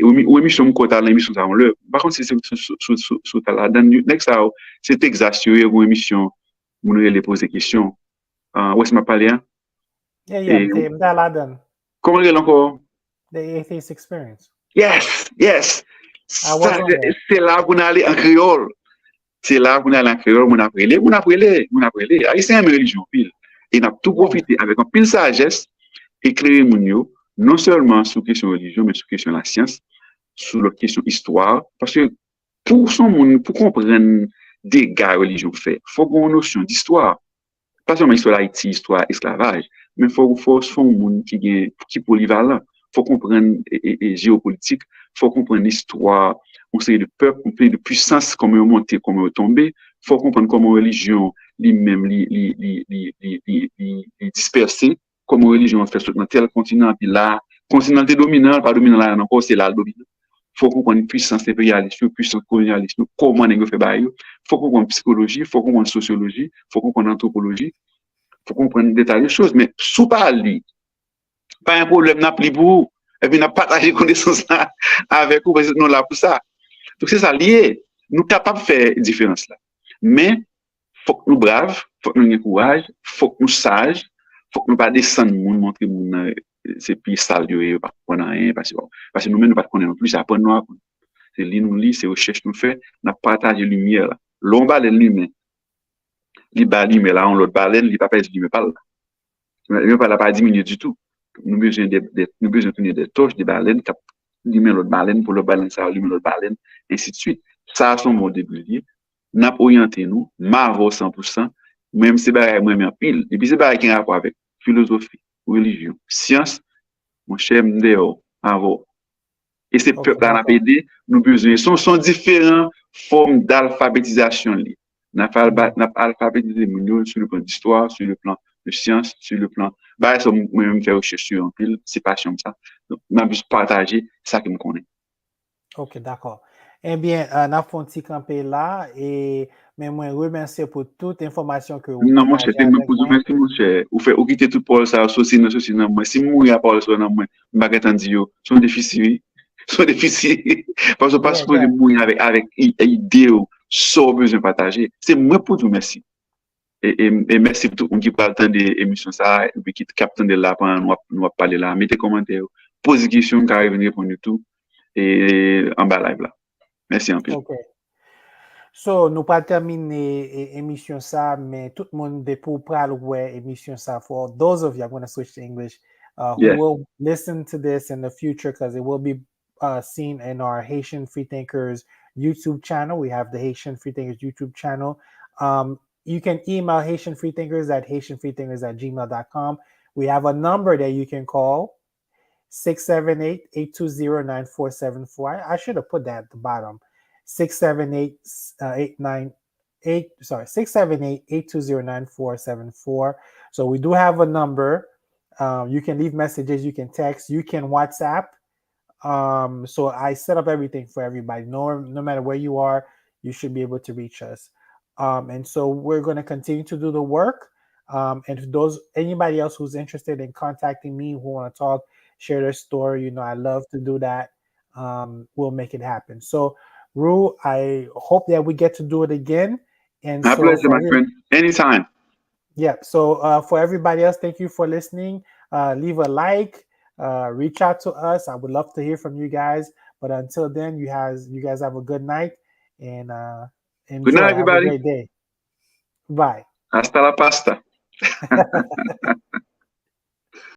ou émission quota l'émission ça on le par contre c'est sous là dans next hour c'est exagéré ou émission où nous les poser questions où est-ce m'a parlé hein comment il encore the atheist experience yes c'est là qu'on allait en créole c'est là qu'on allait en créole on appelé haïtien une religion pile et n'a tout profité avec un pile sagesse éclairer mon non seulement sur question religion, mais sur question la science, sur la question histoire, parce que pour comprendre des gars religion fait, il faut avoir une notion d'histoire. Pas seulement histoire d'Haïti, histoire esclavage, mais il faut un monde qui est polyvalent. Il faut comprendre géopolitique, il faut comprendre l'histoire, on sait de peuple, on sait de puissance, comment monter, comment tomber. Il faut comprendre comment religion, lui-même, disperser. Comme religion fait sur tel continent, puis là, continent dominant, pas dominant là encore, c'est là le dominant. Il faut comprendre puissance impérialiste, puissance colonialiste, comment on fait bail. Il faut comprendre psychologie, il faut comprendre sociologie, il faut comprendre anthropologie, il faut comprendre des tas de choses. Mais sous parler, pas un problème, n'a plus pour et puis n'a partagé connaissance là avec vous, parce que nous là pour ça. Donc c'est ça lié. Nous capables de faire différence là. Mais il faut que nous braves, il faut que nous ayons courage, il faut que nous sages. Faut que nous pas descendre monde montrer monde c'est plus sale de pas connait rien parce que nous même nous pas connaître non plus ça apprendre nous c'est lit c'est recherche nous fait n'a partager lumière là l'on baleine lui-même li baleine là on l'autre baleine li pas pèse lui pas là même pas là pas diminuer du tout nous besoin nous besoin tenir des torches des baleines cap lui-même l'autre baleine pour le baleine ça lui-même l'autre baleine ainsi de suite ça sont mon début n'a orienté nous marveau 100%. Même si c'est moi pile et puis c'est pas qui a rapport avec philosophie, religion, science, mon cher Mdeo, avant. Et ces peuples dans la PD, nous besoin sont différentes formes d'alphabétisation. N'a alphabétisé sur le plan d'histoire, sur le plan de science sur le plan. Bah, ça, moi-même, faire recherche sur un pile, c'est passion ça. Donc, m'a plus partager ça que me connaît. Ok, d'accord. Eh bien, n'a pas un petit campé là et mais moi remercie pour toute information que vous Non, mon cher, partagez c'est même avec pour moi. merci, mon cher. Ou quitter tout pour ça, ceci, non, moi. Si mourir à part ça, non, moi, baguette en dio, sont difficiles. Sont difficiles. Parce que pas Yeah, supposé yeah. mourir avec idée ou, sans besoin de partager. C'est moi pour vous merci. Et merci pour tout le monde qui parle tant d'émissions ça, et puis qui capte de là pendant nous parler là. Mettez commentaires, posez des questions, car venir répondre tout. Et en bas live là. Merci un peu. Ok. So, nous pas terminer émission ça, mais tout le monde est pour pral ouais émission ça. For those of you, I'm going to switch to English, who Yeah. will listen to this in the future because it will be seen in our Haitian Freethinkers YouTube channel. We have the Haitian Freethinkers YouTube channel. You can email Haitian Freethinkers at HaitianFreethinkers@gmail.com. We have a number that you can call 678-820-9474. I should have put that at the bottom. 678 898 sorry 678-820-9474. So we do have a number. You can leave messages, you can text, you can WhatsApp. So I set up everything for everybody. No matter where you are, you should be able to reach us. And so we're going to continue to do the work. And if those anybody else who's interested in contacting me, who want to talk, share their story, I love to do that. We'll make it happen. So, Ru, I hope that we get to do it again. And My so pleasure, for my friend. Anytime. yeah. So for everybody else, thank you for listening. Leave a like. Reach out to us. I would love to hear from you guys. But until then, you guys have a good night and Good night, enjoy. Have a everybody. great day. Bye. Hasta la pasta.